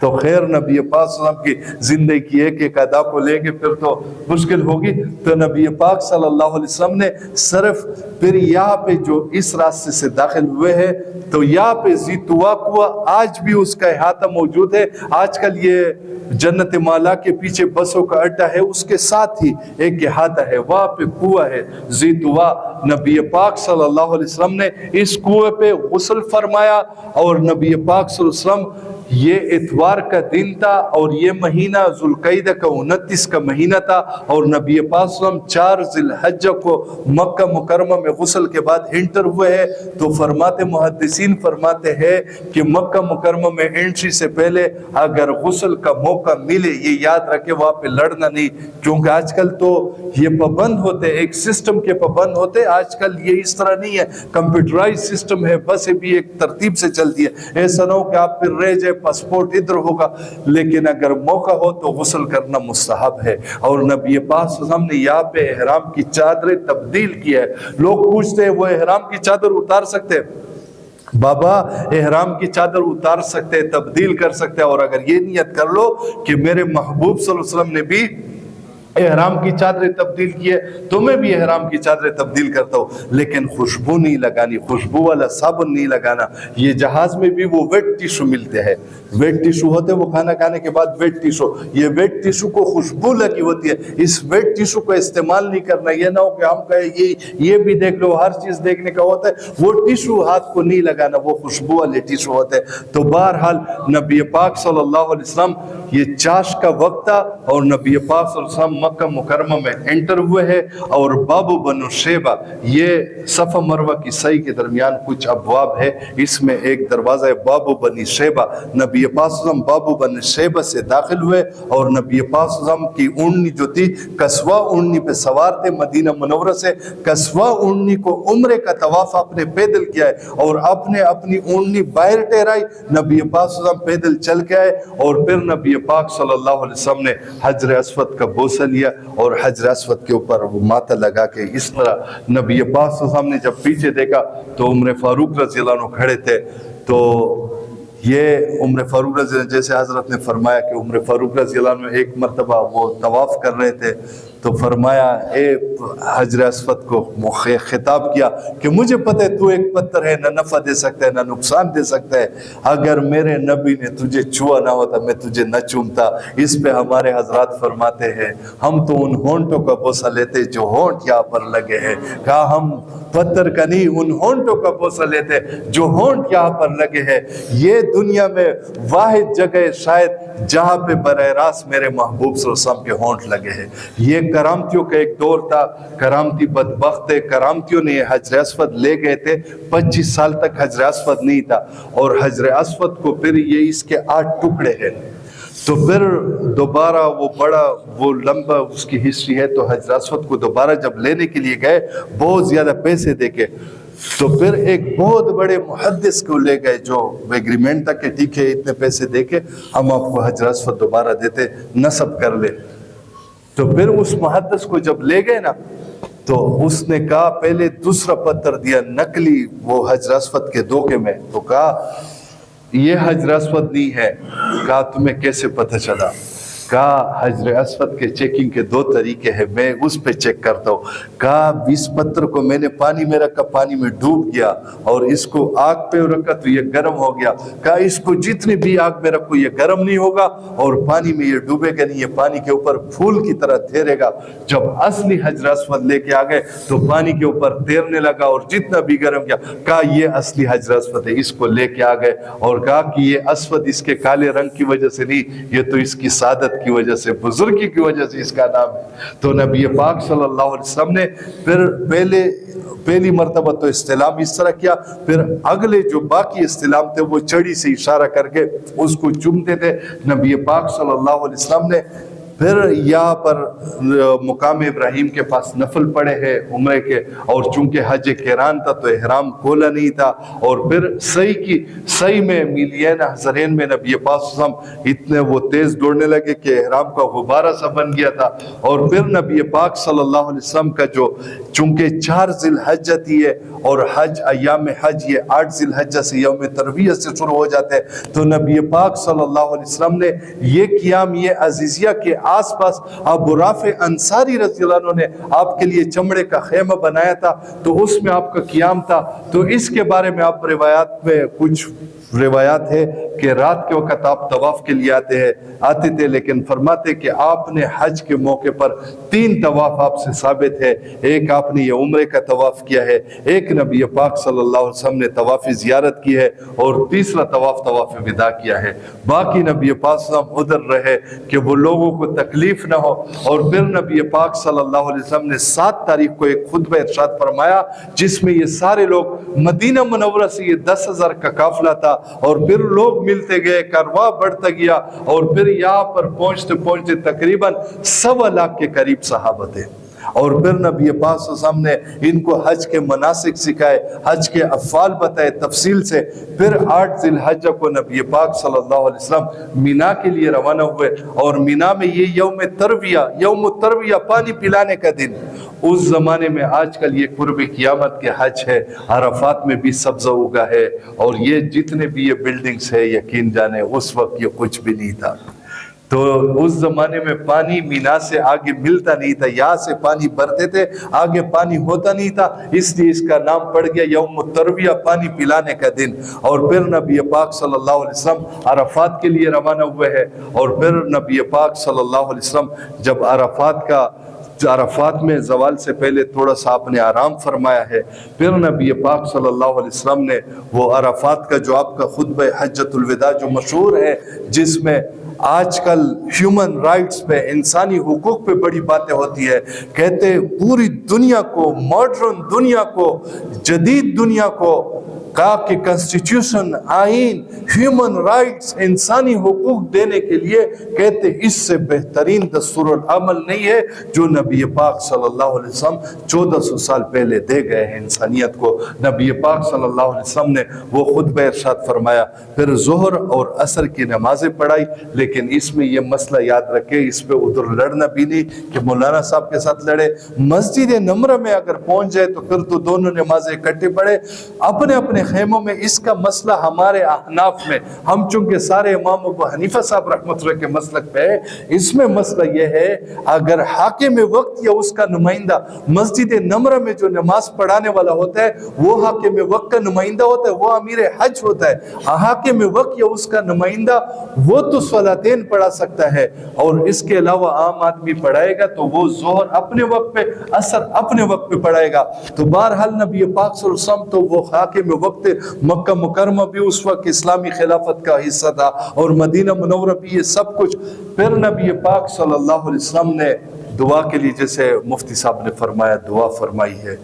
تو خیر نبی پاک صلی اللہ علیہ وسلم کی زندگی کی ایک ایک ادا کو لیں گے پھر تو مشکل ہوگی. تو نبی پاک صلی اللہ علیہ وسلم نے صرف پھر یہاں پہ جو اس راستے سے داخل ہوئے ہیں تو یہاں پہ زیتوا کنواں آج بھی اس کا احاطہ موجود ہے. آج کل یہ جنت مالا کے پیچھے بسوں کا اڈا ہے، اس کے ساتھ ہی ایک احاطہ ہے، وہاں پہ کنواں ہے زیتوا. نبی پاک صلی اللہ علیہ وسلم نے اس کنویں پہ غسل فرمایا اور نبی پاک صلی اللہ علیہ وسلم یہ اتوار کا دن تھا اور یہ مہینہ ذوالقعدہ کا 29 کا مہینہ تھا اور نبی پاک صلی اللہ علیہ وسلم 4 ذی الحجہ کو مکہ مکرمہ میں غسل کے بعد انٹر ہوئے ہیں. تو فرماتے محدثین فرماتے ہیں کہ مکہ مکرمہ میں انٹری سے پہلے اگر غسل کا موقع ملے یہ یاد رکھے وہاں پہ لڑنا نہیں، کیونکہ آج کل تو یہ پابند ہوتے ایک سسٹم کے پابند ہوتے. آج کل یہ اس طرح نہیں ہے، کمپیوٹرائز سسٹم ہے، بسیں بھی ایک ترتیب سے چلتی ہے. ایسا نہ ہو کہ آپ پھر رہ جائے پاسپورٹ ادھر ہوگا، لیکن اگر موقع ہو تو غسل کرنا مستحب ہے. اور نبی پاک صلی اللہ علیہ وسلم نے یہاں پہ احرام کی چادریں تبدیل کی ہے. لوگ پوچھتے ہیں وہ احرام کی چادر اتار سکتے ہیں؟ بابا احرام کی چادر اتار سکتے، تبدیل کر سکتے، اور اگر یہ نیت کر لو کہ میرے محبوب صلی اللہ علیہ وسلم نے بھی احرام کی چادریں تبدیل کی ہے تو میں بھی احرام کی چادریں تبدیل کرتا ہوں، لیکن خوشبو نہیں لگانی، خوشبو والا صابن نہیں لگانا. یہ جہاز میں بھی وہ ویٹ ٹیشو ملتے ہیں، ویٹ ٹیشو ہوتے وہ کھانا کھانے کے بعد ویٹ ٹیشو، یہ ویٹ ٹیشو کو خوشبو لگی ہوتی ہے، اس ویٹ ٹیشو کو استعمال نہیں کرنا. یہ نہ ہو کہ ہم کہیں یہ بھی دیکھ لو، ہر چیز دیکھنے کا ہوتا ہے، وہ ٹیشو ہاتھ کو نہیں لگانا، وہ خوشبو والے ٹیشو ہوتے ہیں. تو بہرحال نبی پاک صلی اللہ علیہ وسلم یہ چاش کا وقت تھا اور نبی پاک صلی اللہ علیہ وسلم مکہ مکرمہ میں انٹر ہوئے ہیں اور باب بنو شیبہ، یہ صفا مروہ کی سعی کے درمیان کچھ ابواب ہے، اس میں ایک دروازہ ہے باب بنی شیبہ. نبی پاک صلی اللہ علیہ وسلم باب بنی شیبہ سے داخل ہوئے اور نبی پاک صلی اللہ علیہ وسلم کی اونی جو تھی کسوا اونی پہ سوار تھے. مدینہ منورہ سے کسوا اونی کو عمرے کا طواف اپنے پیدل کیا ہے اور اپنی اونی باہر ٹہرائی. نبی پاک صلی اللہ علیہ وسلم پیدل چل کے آئے اور پھر نبی پاک صلی اللہ علیہ وسلم نے حجر اسود کا بوسہ لیا اور حجر اسود کے اوپر وہ ماتھا لگا کے اس طرح. نبی پاک صلی اللہ علیہ وسلم نے جب پیچھے دیکھا تو عمر فاروق رضی اللہ عنہ کھڑے تھے. تو یہ عمر فاروق رضی اللہ عنہ، جیسے حضرت نے فرمایا کہ عمر فاروق رضی اللہ عنہ ایک مرتبہ وہ طواف کر رہے تھے تو فرمایا اے حجر اسود کو خطاب کیا کہ مجھے پتہ ہے تو ایک پتھر ہے، نہ نفع دے سکتا ہے نہ نقصان دے سکتا ہے، اگر میرے نبی نے تجھے چھوا نہ ہوتا میں تجھے نہ چومتا. اس پہ ہمارے حضرات فرماتے ہیں ہم تو ان ہونٹوں کا بوسہ لیتے جو ہونٹ یہاں پر لگے ہیں. کہا ہم پتھر کا نہیں، ان ہونٹوں کا بوسہ لیتے جو ہونٹ یہاں پر لگے ہیں. یہ دنیا میں واحد جگہ شاید جہاں پہ براہ راست میرے محبوب صلی اللہ علیہ وسلم کے ہونٹ لگے ہیں. یہ کرامتیوں کا ایک دور تھا، کرامتی بدبخت کرامتیوں نے حجر اسود لے گئے تھے، 25 سال تک حجر اسود نہیں تھا اور حجر اسود کو پھر یہ اس کے 8 ٹکڑے ہیں. تو پھر دوبارہ وہ بڑا وہ لمبا اس کی ہسٹری ہے. تو حجر اسود کو دوبارہ جب لینے کے لیے گئے بہت زیادہ پیسے دے کے، تو پھر ایک بہت بڑے محدث کو لے گئے جو ایگریمنٹ تھا کہ ٹھیک ہے اتنے پیسے دے کے ہم آپ کو حجر اسود دوبارہ دیتے، نصب کر لے. تو پھر اس محدث کو جب لے گئے نا تو اس نے کہا پہلے دوسرا پتھر دیا نقلی وہ حجر اسود کے دھوکے میں، تو کہا یہ حجر اسود نہیں ہے. کہا تمہیں کیسے پتہ چلا؟ کہا حجر اسود کے چیکنگ کے 2 طریقے ہیں، میں اس پہ چیک کرتا ہوں. کہا 20 پتھر کو میں نے پانی میں رکھا، پانی میں ڈوب گیا اور اس کو آگ پہ رکھا تو یہ گرم ہو گیا. کہا اس کو جتنی بھی آگ میں رکھو یہ گرم نہیں ہوگا اور پانی میں یہ ڈوبے گا نہیں، یہ پانی کے اوپر پھول کی طرح تیرے گا. جب اصلی حجر اسود لے کے آ گئے تو پانی کے اوپر تیرنے لگا اور جتنا بھی گرم کیا. کہا یہ اصلی حجر اسود ہے، اس کو لے کے آ گئے اور کہا کہ یہ اسود اس کے کالے رنگ کی وجہ سے نہیں، یہ تو اس کی سعادت کی وجہ سے، بزرگی کی وجہ سے اس کا نام ہے. تو نبی پاک صلی اللہ علیہ وسلم نے پھر پہلی مرتبہ تو استلام اس طرح کیا، پھر اگلے جو باقی استلام تھے وہ چڑی سے اشارہ کر کے اس کو چومتے تھے. نبی پاک صلی اللہ علیہ وسلم نے پھر یہاں پر مقام ابراہیم کے پاس نفل پڑے ہیں عمرے کے، اور چونکہ حج قران تھا تو احرام کھولا نہیں تھا. اور پھر سعی میں میلین حضرین میں نبی پاک صلی اللہ علیہ وسلم اتنے وہ تیز دوڑنے لگے کہ احرام کا غبارہ سا بن گیا تھا. اور پھر نبی پاک صلی اللہ علیہ وسلم کا جو چونکہ 4 ذی الحجہ تھی ہے اور حج ایام حج یہ 8 ذی الحجہ سے یوم ترویہ سے شروع ہو جاتے ہیں، تو نبی پاک صلی اللہ علیہ وسلم نے یہ قیام یہ عزیزیہ کے آس پاس ابو رافع انصاری رضی اللہ عنہ نے آپ کے لیے چمڑے کا خیمہ بنایا تھا، تو اس میں آپ کا قیام تھا۔ تو اس کے بارے میں آپ روایات میں کچھ روایات ہے کہ رات کے وقت آپ طواف کے لیے آتے تھے، لیکن فرماتے کہ آپ نے حج کے موقع پر 3 طواف آپ سے ثابت ہے۔ ایک آپ نے یہ عمرے کا طواف کیا ہے، ایک نبی پاک صلی اللہ علیہ وسلم نے طواف زیارت کی ہے، اور تیسرا طواف وداع کیا ہے۔ باقی نبی پاک صلی اللہ علیہ وسلم ادھر رہے کہ وہ لوگوں کو تکلیف نہ ہو، اور پھر نبی پاک صلی اللہ علیہ وسلم نے 7 تاریخ کو ایک خطبہ ارشاد فرمایا جس میں یہ سارے لوگ مدینہ منورہ سے، یہ 10,000 کا قافلہ تھا، اور پھر لوگ ملتے گئے، کارواں بڑھتا گیا، اور پھر یہاں پر پہنچتے پہنچتے تقریباً 1.25 لاکھ کے قریب صحابہ تھے۔ اور پھر نبی پاک صلی اللہ علیہ وسلم نے ان کو حج کے مناسک سکھائے، حج کے افعال بتائے تفصیل سے۔ پھر 8 ذی الحجہ کو نبی پاک صلی اللہ علیہ وسلم مینا کے لیے روانہ ہوئے، اور مینا میں یہ یوم ترویہ پانی پلانے کا دن، اس زمانے میں آج کل یہ قرب قیامت کے حج ہے، عرفات میں بھی سبزہ اگا ہے، اور یہ جتنے بھی یہ بلڈنگز ہے یقین جانے اس وقت یہ کچھ بھی نہیں تھا۔ تو اس زمانے میں پانی مینا سے آگے ملتا نہیں تھا، یہاں سے پانی بھرتے تھے، آگے پانی ہوتا نہیں تھا، اس لیے اس کا نام پڑ گیا یوم ترویہ، پانی پلانے کا دن۔ اور پھر نبی پاک صلی اللہ علیہ وسلم عرفات کے لیے روانہ ہوئے ہیں، اور پھر نبی پاک صلی اللہ علیہ وسلم جب عرفات میں زوال سے پہلے تھوڑا سا آپ نے آرام فرمایا ہے، پھر نبی پاک صلی اللہ علیہ وسلم نے وہ عرفات کا جو آپ کا خطبہ حجۃ الوداع جو مشہور ہے، جس میں آج کل ہیومن رائٹس پہ، انسانی حقوق پہ بڑی باتیں ہوتی ہے، کہتے پوری دنیا کو، ماڈرن دنیا کو، جدید دنیا کو کہا کہ کنسٹیٹیوشن، آئین، ہیومن رائٹس، انسانی حقوق دینے کے لیے کہتے اس سے بہترین دستور العمل نہیں ہے جو نبی پاک صلی اللہ علیہ وسلم 1400 سال پہلے دے گئے ہیں انسانیت کو۔ نبی پاک صلی اللہ علیہ وسلم نے وہ خطبہ ارشاد فرمایا، پھر ظہر اور عصر کی نمازیں پڑھائی، لیکن اس میں یہ مسئلہ یاد رکھے، اس پہ ادھر لڑنا بھی نہیں کہ مولانا صاحب کے ساتھ لڑے۔ مسجد نمرہ میں اگر پہنچ جائے تو پھر تو دونوں نمازیں اکٹھے پڑھے اپنے اپنے خیموں میں۔ اس کا مسئلہ ہمارے احناف میں، ہم چونکہ سارے امام ابو حنیفہ صاحب رحمۃ اللہ کے مسلک پہ ہے، اس میں مسئلہ یہ ہے اگر حاکم وقت یا اس کا نمائندہ مسجد نمرہ میں جو نماز پڑھانے والا ہوتا ہے وہ حاکم وقت کا نمائندہ ہوتا ہے، وہ امیر حج ہوتا ہے، حاکم وقت یا اس کا نمائندہ وہ تو صلاتین پڑھا سکتا ہے، اور اس کے علاوہ عام آدمی پڑھائے گا تو وہ ظہر اپنے وقت پہ، عصر اپنے وقت پہ پڑھائے گا۔ تو بہرحال نبی پاک صلی اللہ علیہ وسلم تو وہ حاکم وقت، مکہ مکرمہ بھی اس وقت اسلامی خلافت کا حصہ تھا، اور مدینہ منورہ بھی، یہ سب کچھ۔ پھر نبی پاک صلی اللہ علیہ وسلم نے دعا کے لیے، جیسے مفتی صاحب نے فرمایا، دعا فرمائی ہے۔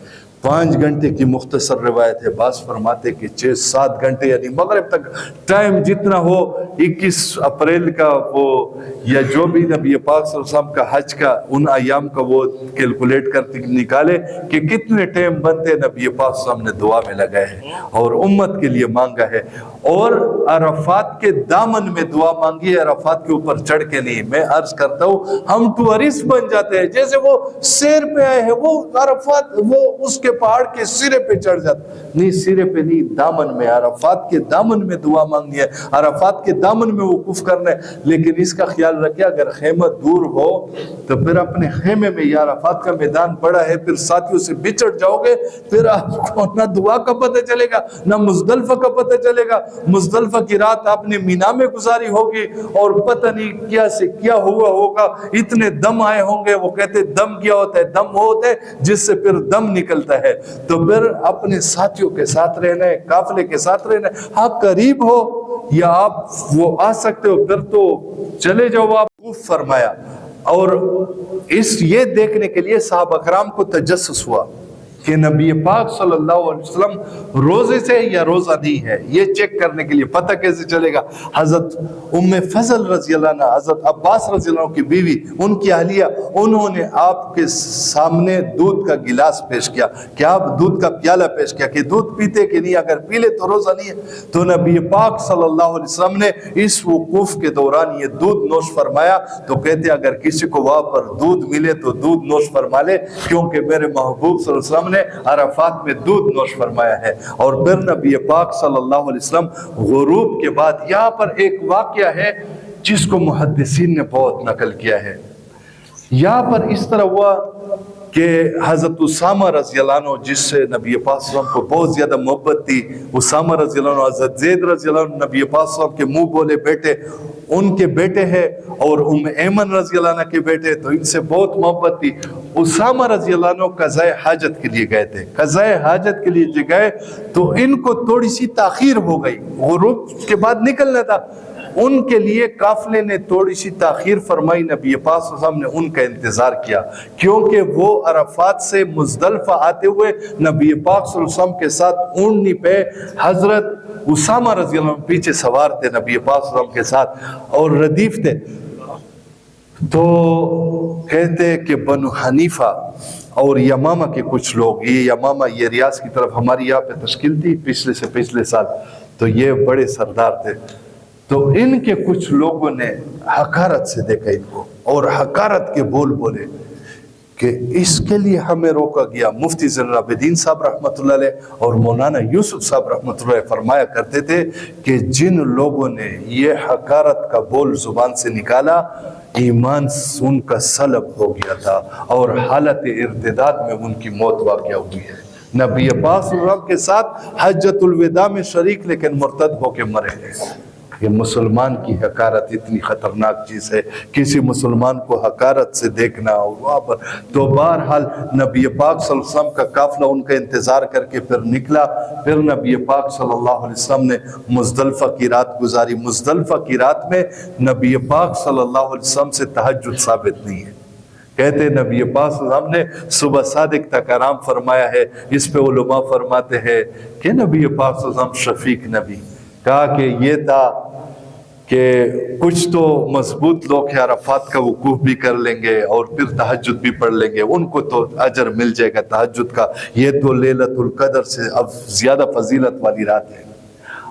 5 گھنٹے کی مختصر روایت ہے، بعض فرماتے کہ 6-7 گھنٹے، یعنی مغرب تک ٹائم جتنا ہو، 21 اپریل کا وہ یا جو بھی نبی پاک صلی اللہ علیہ وسلم کا حج کا ان ایام کا وہ کیلکولیٹ کرتے نکالے کہ کتنے ٹائم بنتے، نبی پاک صلی اللہ علیہ وسلم نے دعا میں لگائے ہیں اور امت کے لیے مانگا ہے، اور عرفات کے دامن میں دعا مانگی ہے، عرفات کے اوپر چڑھ کے نہیں۔ میں عرض کرتا ہوں ہم ٹورسٹ بن جاتے ہیں، جیسے وہ سیر پہ آئے ہیں، وہ عرفات وہ اس کے پہاڑ کے سرے پہ چڑھ جاتا، نہیں، سرے پہ نہیں، دامن میں، عرفات کے دامن میں دعا مانگنی ہے، عرفات کے دامن میں وقوف کرنا ہے۔ لیکن اس کا خیال رکھیں اگر خیمہ دور ہو تو پھر اپنے خیمے میں، یا عرفات کا میدان بڑا ہے، پھر ساتھیوں سے بچڑ جاؤ گے، پھر آپ کو نہ دعا کا پتہ چلے گا نہ مزدلفہ کا پتہ چلے گا۔ مزدلفہ کی رات آپ نے مینا میں گزاری ہوگی اور پتہ نہیں کیا سے کیا ہوا ہوگا، اتنے دم آئے ہوں گے۔ وہ کہتے دم کیا ہوتا ہے؟ دم وہ ہوتا ہے جس سے پھر دم نکلتا ہے۔ تو پھر اپنے ساتھیوں کے ساتھ رہنا ہے، قافلے کے ساتھ رہنا ہے، ہاں قریب ہو یا آپ وہ آ سکتے ہو پھر تو چلے جاؤ۔ آپ فرمایا، اور اس یہ دیکھنے کے لیے صحابہ کرام کو تجسس ہوا کہ نبی پاک صلی اللہ علیہ وسلم روزے سے یا روزہ نہیں ہے، یہ چیک کرنے کے لیے پتہ کیسے چلے گا؟ حضرت ام فضل رضی اللہ عنہ، حضرت عباس رضی اللہ عنہ کی بیوی، ان کی اہلیہ، انہوں نے آپ کے سامنے دودھ کا گلاس پیش کیا کہ آپ دودھ کا پیالہ پیش کیا کہ دودھ پیتے کہ نہیں، اگر پی لے تو روزہ نہیں ہے۔ تو نبی پاک صلی اللہ علیہ وسلم نے اس وقوف کے دوران یہ دودھ نوش فرمایا، تو کہتے اگر کسی کو وہاں پر دودھ ملے تو دودھ نوش فرما لے، کیونکہ میرے محبوب صلی اللہ علیہ وسلم نے عرفات میں دودھ نوش فرمایا ہے۔ اور پھر نبی پاک صلی اللہ علیہ وسلم غروب کے بعد، یہاں پر ایک واقعہ ہے جس کو محدثین نے بہت نقل کیا ہے۔ یہاں پر اس طرح ہوا کہ حضرت اسامہ رضی اللہ عنہ، جس سے نبی پاک صلی اللہ علیہ وسلم کو بہت زیادہ محبت تھی، اسامہ رضی اللہ عنہ، حضرت زید رضی اللہ عنہ، نبی پاک صلی اللہ علیہ وسلم کے منہ بولے بیٹے، ان کے بیٹے ہیں، اور ام ایمن رضی اللہ عنہ کے بیٹے، تو ان سے بہت محبت تھی۔ اسامہ رضی اللہ عنہ قضاء حاجت کے لیے گئے تھے، قضاء حاجت کے لیے جو گئے تو ان کو تھوڑی سی تاخیر ہو گئی، غروب کے بعد نکلنا تھا، ان کے لیے قافلے نے تھوڑی سی تاخیر فرمائی۔ نبی پاک صلی اللہ علیہ وسلم نے ان کا انتظار کیا، کیونکہ وہ عرفات سے مزدلفہ آتے ہوئے نبی پاک صلی اللہ علیہ وسلم کے ساتھ اونٹنی پہ حضرت اسامہ رضی اللہ عنہ پیچھے سوار تھے نبی پاک صلی اللہ علیہ وسلم کے ساتھ، اور ردیف تھے۔ تو کہتے کہ بنو حنیفہ اور یمامہ کے کچھ لوگ، یہ یمامہ یہ ریاض کی طرف ہماری یہاں پہ تشکیل تھی پچھلے سال، تو یہ بڑے سردار تھے، تو ان کے کچھ لوگوں نے حقارت سے دیکھا ان کو، اور حقارت کے بول بولے کہ اس کے لیے ہمیں روکا گیا۔ مفتی زین العابدین صاحب رحمۃ اللہ علیہ اور مولانا یوسف صاحب رحمۃ اللہ علیہ فرمایا کرتے تھے کہ جن لوگوں نے یہ حقارت کا بول زبان سے نکالا، ایمان ان کا سلب ہو گیا تھا، اور حالت ارتداد میں ان کی موت واقع ہوئی ہے۔ نبی پاک صلی اللہ علیہ وسلم کے ساتھ حجۃ الوداع میں شریک، لیکن مرتد ہو کے مرے ہیں۔ یہ مسلمان کی حقارت اتنی خطرناک چیز ہے، کسی مسلمان کو حقارت سے دیکھنا وہاں پر۔ تو بہرحال نبی پاک صلی اللہ علیہ وسلم کا قافلہ ان کا انتظار کر کے پھر نکلا، پھر نبی پاک صلی اللہ علیہ وسلم نے مزدلفہ کی رات گزاری۔ مزدلفہ کی رات میں نبی پاک صلی اللہ علیہ وسلم سے تہجد ثابت نہیں ہے۔ کہتے نبی پاک صلی اللہ علیہ وسلم نے صبح صادق تک آرام فرمایا ہے۔ اس پہ علماء فرماتے ہیں کہ نبی پاک صلی اللہ علیہ وسلم شفیق نبی، کہا کہ یہ تھا کہ کچھ تو مضبوط لوگ عرفات کا وقوف بھی کر لیں گے اور پھر تہجد بھی پڑھ لیں گے، ان کو تو اجر مل جائے گا تہجد کا، یہ تو لیلۃ القدر سے اب زیادہ فضیلت والی رات ہے،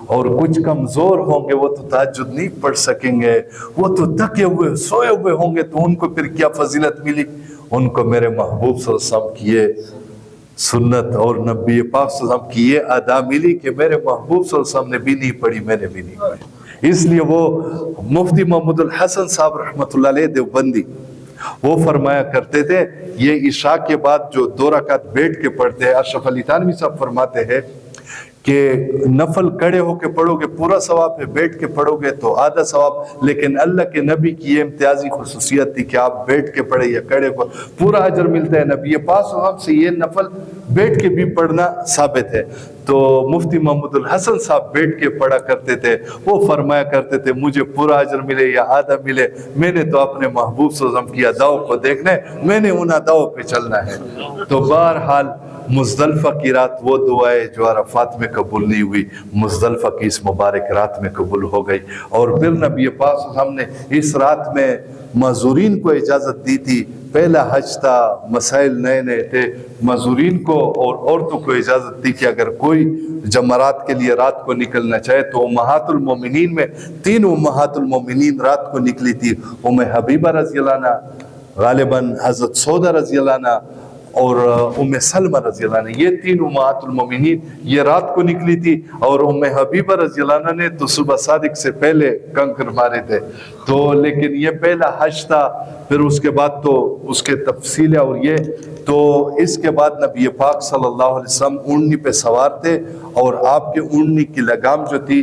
اور کچھ کمزور ہوں گے وہ تو تہجد نہیں پڑھ سکیں گے، وہ تو تھکے ہوئے سوئے ہوئے ہوں گے، تو ان کو پھر کیا فضیلت ملی؟ ان کو میرے محبوب صلی اللہ علیہ وسلم کی یہ سنت اور نبی پاک صلی اللہ علیہ وسلم کی یہ ادا ملی کہ میرے محبوب صلی اللہ علیہ وسلم نے بھی نہیں پڑھی، میں نے بھی نہیں پڑھی۔ اس لیے وہ مفتی محمد الحسن صاحب رحمۃ اللہ علیہ دیوبندی، وہ فرمایا کرتے تھے یہ عشاء کے بعد جو 2 رکعت بیٹھ کے پڑھتے ہیں، اشرف علی تھانوی صاحب فرماتے ہیں کہ نفل کھڑے ہو کے پڑھو گے پورا ثواب ہے، بیٹھ کے پڑھو گے تو آدھا ثواب، لیکن اللہ کے نبی کی یہ امتیازی خصوصیت تھی کہ آپ بیٹھ کے پڑھے یا کھڑے کو پورا اجر ملتا ہے۔ نبی پاک صلی اللہ علیہ وسلم سے یہ نفل بیٹھ کے بھی پڑھنا ثابت ہے۔ تو مفتی محمد الحسن صاحب بیٹھ کے پڑھا کرتے تھے، وہ فرمایا کرتے تھے مجھے پورا اجر ملے یا آدھا ملے، میں نے تو اپنے محبوب صلی اللہ علیہ وسلم کی اداؤں کو دیکھنا ہے، میں نے ان اداؤں پہ چلنا ہے۔ تو بہرحال مزدلفہ کی رات وہ دعائیں جو عرفات میں قبول نہیں ہوئی، مزدلفہ کی اس مبارک رات میں قبول ہو گئی۔ اور پھر نبی پاک صلی اللہ علیہ وسلم نے اس رات میں معذورین کو اجازت دی تھی، پہلا حج تھا، مسائل نئے نئے تھے، معذورین کو اور عورتوں کو اجازت دی کہ اگر کوئی جمرات کے لیے رات کو نکلنا چاہے تو امہات المومنین میں 3 امہات المومنین رات کو نکلی تھی، ام حبیبہ رضی اللہ عنہ، غالباً حضرت سودہ رضی اللہ عنہ اور ام سلمہ رضی اللہ عنہ، یہ 3 امہات المومنین یہ رات کو نکلی تھی، اور ام حبیبہ رضی اللہ عنہ نے تو صبح صادق سے پہلے کنکر مارے تھے۔ تو لیکن یہ پہلا حج تھا، پھر اس کے بعد تو اس کے تفصیل اور یہ تو اس کے بعد نبی پاک صلی اللہ علیہ وسلم اونٹنی پہ سوار تھے، اور آپ کے اونٹنی کی لگام جو تھی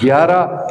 11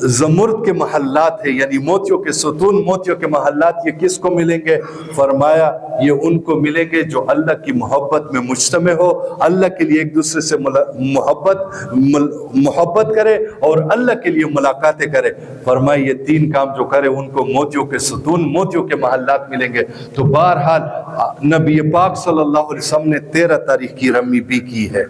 زمرد کے محلات ہیں، یعنی موتیوں کے ستون، موتیوں کے محلات، یہ کس کو ملیں گے؟ فرمایا یہ ان کو ملیں گے جو اللہ کی محبت میں مجتمع ہو، اللہ کے لیے ایک دوسرے سے محبت کرے اور اللہ کے لیے ملاقاتیں کرے۔ فرمایا یہ تین کام جو کرے ان کو موتیوں کے ستون، موتیوں کے محلات ملیں گے۔ تو بہرحال نبی پاک صلی اللہ علیہ وسلم نے 13 تاریخ کی رمی بھی کی ہے۔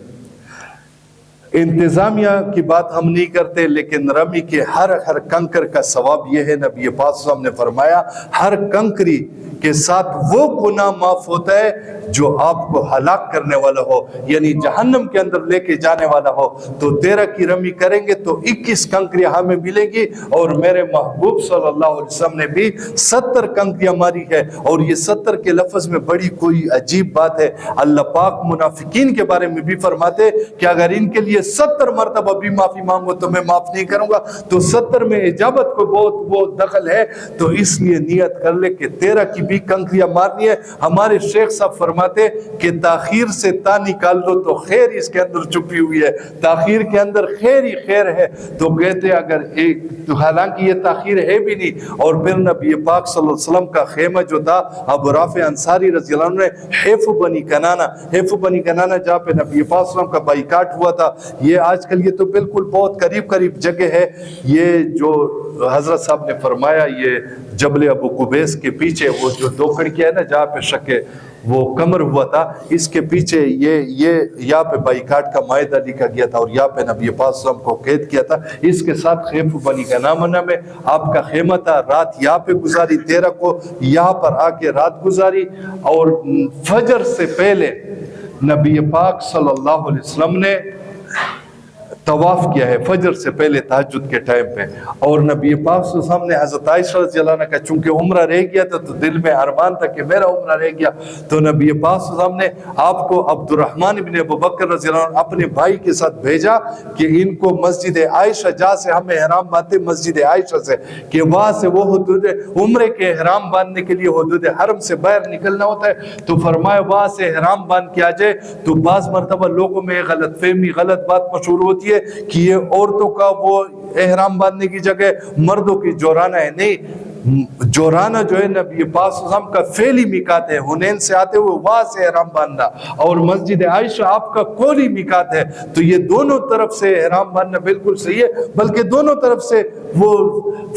انتظامیہ کی بات ہم نہیں کرتے، لیکن رمی کے ہر کنکر کا ثواب یہ ہے، نبی پاک صلی اللہ علیہ وسلم نے فرمایا ہر کنکری کے ساتھ وہ گناہ معاف ہوتا ہے جو آپ کو ہلاک کرنے والا ہو، یعنی جہنم کے اندر لے کے جانے والا ہو۔ تو 13 کی رمی کریں گے تو 21 کنکریاں ہمیں ملیں گی، اور میرے محبوب صلی اللہ علیہ وسلم نے بھی 70 کنکریاں ماری ہے۔ اور یہ 70 کے لفظ میں بڑی کوئی عجیب بات ہے، اللہ پاک منافقین کے بارے میں بھی فرماتے کہ اگر ان کے لیے 70 مرتبہ بھی معافی مانگو تو میں معاف نہیں کروں گا۔ تو 70 میں اجابت کو بہت دخل ہے، تو اس لیے نیت کر لے کہ 13 کی بھی کنکریاں مارنی ہے۔ ہمارے شیخ صاحب فرماتے کہ تاخیر سے تا نکال دو تو خیر اس کے اندر چھپی ہوئی ہے، تاخیر کے اندر خیر ہی خیر ہے۔ تو کہتے اگر ایک، تو حالانکہ یہ تاخیر ہے بھی نہیں۔ اور پھر نبی پاک صلی اللہ علیہ وسلم کا خیمہ جو تھا، ابو رافع انصاری رضی اللہ عنہ نے حیف بنی کنانہ جہاں پہ نبی پاک صلی اللہ علیہ وسلم کا بائیکاٹ ہوا تھا، یہ آج کل یہ تو بالکل بہت قریب جگہ ہے۔ یہ جو حضرت صاحب نے فرمایا یہ جبل ابو قبیس کے پیچھے وہ جو 2 کھڑکیاں ہے نا جہاں پہ شکے وہ کمر ہوا تھا، اس کے پیچھے یہ یہاں پہ بائیکاٹ کا معاہدہ لکھا گیا تھا، اور یہاں پہ نبی پاک صلی اللہ علیہ وسلم کو قید کیا تھا۔ اس کے ساتھ خیف بنی کنانہ میں آپ کا خیمہ تھا، رات یہاں پہ گزاری، 13 کو یہاں پر آ کے رات گزاری۔ اور فجر سے پہلے نبی پاک صلی اللہ علیہ وسلم نے طواف کیا ہے، فجر سے پہلے تہجد کے ٹائم پہ۔ اور نبی پاک صلی اللہ علیہ وسلم نے حضرت عائشہ رضی اللہ عنہ کا چونکہ عمرہ رہ گیا تھا تو دل میں ارمان تھا کہ میرا عمرہ رہ گیا، تو نبی پاک صلی اللہ علیہ وسلم نے آپ کو عبد الرحمن ابن ابو بکر رضی اللہ عنہ اپنے بھائی کے ساتھ بھیجا کہ ان کو مسجد عائشہ، جہاں سے ہم احرام باندھتے مسجد عائشہ سے، کہ وہاں سے وہ حدود عمرے کے احرام باندھنے کے لیے حدود حرم سے باہر نکلنا ہوتا ہے، تو فرمایا وہاں سے احرام باندھ کے آ جائے۔ تو بعض مرتبہ لوگوں میں غلط فہمی، غلط بات مشہور ہوتی ہے کہ یہ عورتوں کا وہ احرام باندھنے کی جگہ مردوں کی جورانہ ہے، نہیں، جورانہ جو ہے نبی پاک صلی اللہ علیہ وسلم کا فعلی میقات ہے، حنین سے آتے ہوئے وہاں سے احرام باندھنا، اور مسجد عائشہ آپ کا قولی میقات ہے۔ تو یہ دونوں طرف سے احرام باندھنا بالکل صحیح ہے، بلکہ دونوں طرف سے وہ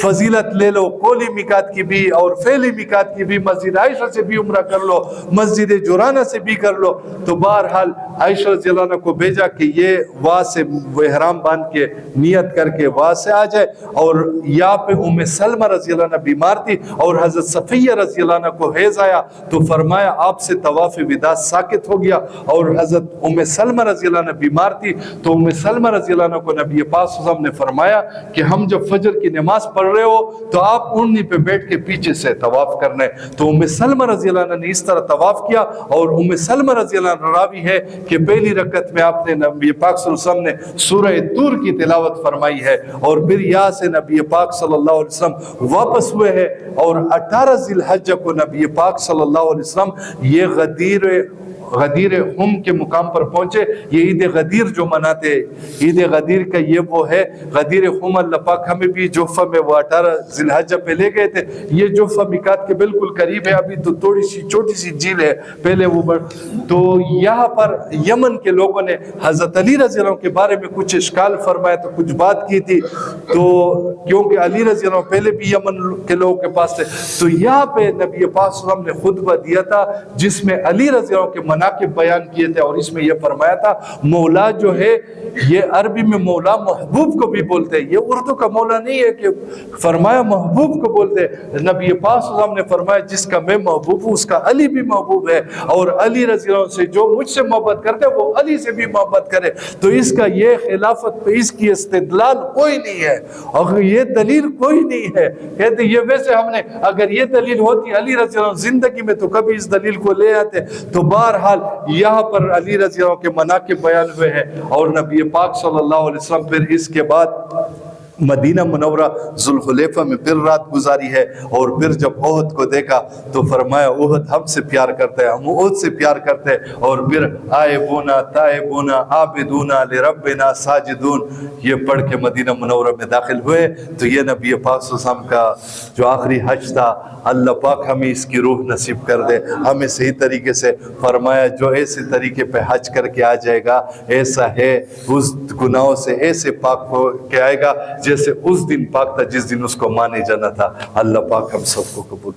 فضیلت لے لو، قولی میقات کی بھی اور فعلی میقات کی بھی، مسجد عائشہ سے بھی عمرہ کر لو، مسجد جورانہ سے بھی کر لو۔ تو بہرحال عائشہ رضی اللہ عنہ کو بھیجا کہ یہ وہاں سے وہ احرام باندھ کے نیت کر کے وہاں سے آ جائے۔ اور یہاں پہ ام سلمہ رضی اللہ عنہ بیمار تھی اور حضرت صفیہ رضی اللہ عنہ کو حیض آیا، تو فرمایا آپ سے طواف وداع ساقط ہو گیا۔ اور حضرت ام سلمہ رضی اللہ عنہ بیمار تھی، تو ام سلمہ رضی اللہ عنہ کو نبی پاک صلی اللہ علیہ وسلم نے فرمایا کہ ہم جب فجر کی نماز پڑھ رہے ہو تو آپ اونی پہ بیٹھ کے پیچھے سے طواف کرنا ہے۔ تو ام سلمہ رضی اللہ عنہ نے اس طرح طواف کیا، اور ام سلمہ رضی اللہ عنہ راوی ہے کہ پہلی رکعت میں آپ نے نبی پاک صلی اللہ علیہ وسلم نے سورہ طور کی تلاوت فرمائی ہے، اور پھر یہاں سے نبی پاک صلی اللہ علیہ وسلم واپس ہوئے ہیں، اور 18 ذی الحجہ کو نبی پاک صلی اللہ علیہ وسلم یہ غدیر ہم کے مقام پر پہنچے۔ یہ عید غدیر جو مناتے، عید غدیر کا یہ وہ ہے، غدیر ہم اللہ پاک ہمیں بھی جوفہ میں وہ 18 ذی الحجہ پہ لے گئے تھے۔ یہ جوفہ میقات کے بالکل قریب ہے، ابھی تو تھوڑی سی چھوٹی سی جھیل ہے، پہلے وہ تو یہاں پر یمن کے لوگوں نے حضرت علی رضی اللہ عنہ کے بارے میں کچھ اشکال فرمایا، تو کچھ بات کی تھی، تو کیونکہ علی رضی اللہ عنہ پہلے بھی یمن کے لوگوں کے پاس تھے، تو یہاں پہ نبی پاک صلی اللہ علیہ وسلم نے خطبہ دیا تھا جس میں علی رضی اللہ عنہ کے مناقب بیان کیے تھے، اور اس میں یہ فرمایا تھا مولا جو ہے یہ عربی میں مولا محبوب کو بھی بولتے ہیں، یہ اردو کا مولا نہیں ہے، کہ فرمایا محبوب کو بولتے ہیں۔ نبی پاک صلی اللہ علیہ وسلم نے فرمایا جس کا میں محبوب ہوں اس کا علی بھی محبوب ہے، اور علی رضی اللہ عنہ سے جو مجھ سے محبت کرتے وہ علی سے بھی محبت کرے۔ تو اس کا یہ خلافت پہ اس کی استدلال کوئی نہیں ہے، اور یہ دلیل کوئی نہیں ہے۔ کہتے یہ ویسے ہم نے اگر یہ دلیل ہوتی علی رضی اللہ عنہ زندگی میں تو کبھی اس دلیل کو لے آتے۔ تو بہرحال یہاں پر علی رضی اللہ عنہ کے مناقب بیان ہوئے ہیں، اور نبی پاک صلی اللہ علیہ وسلم پھر اس کے بعد مدینہ منورہ ذوالحلیفہ میں پھر رات گزاری ہے، اور پھر جب احد کو دیکھا تو فرمایا احد ہم سے پیار کرتا ہے، ہم احد سے پیار کرتے ہیں، اور پھر آئبونا تائبونا عابدونا لربنا ساجدون یہ پڑھ کے مدینہ منورہ میں داخل ہوئے۔ تو یہ نبی پاک صلی اللہ علیہ وسلم کا جو آخری حج تھا، اللہ پاک ہمیں اس کی روح نصیب کر دے، ہمیں صحیح طریقے سے فرمایا جو ایسے طریقے پہ حج کر کے آ جائے گا ایسا ہے اس گناہوں سے ایسے پاک ہو کے آئے گا جیسے اس دن پاک تھا جس دن اس کو مانے جانا تھا۔ اللہ پاک ہم سب کو قبول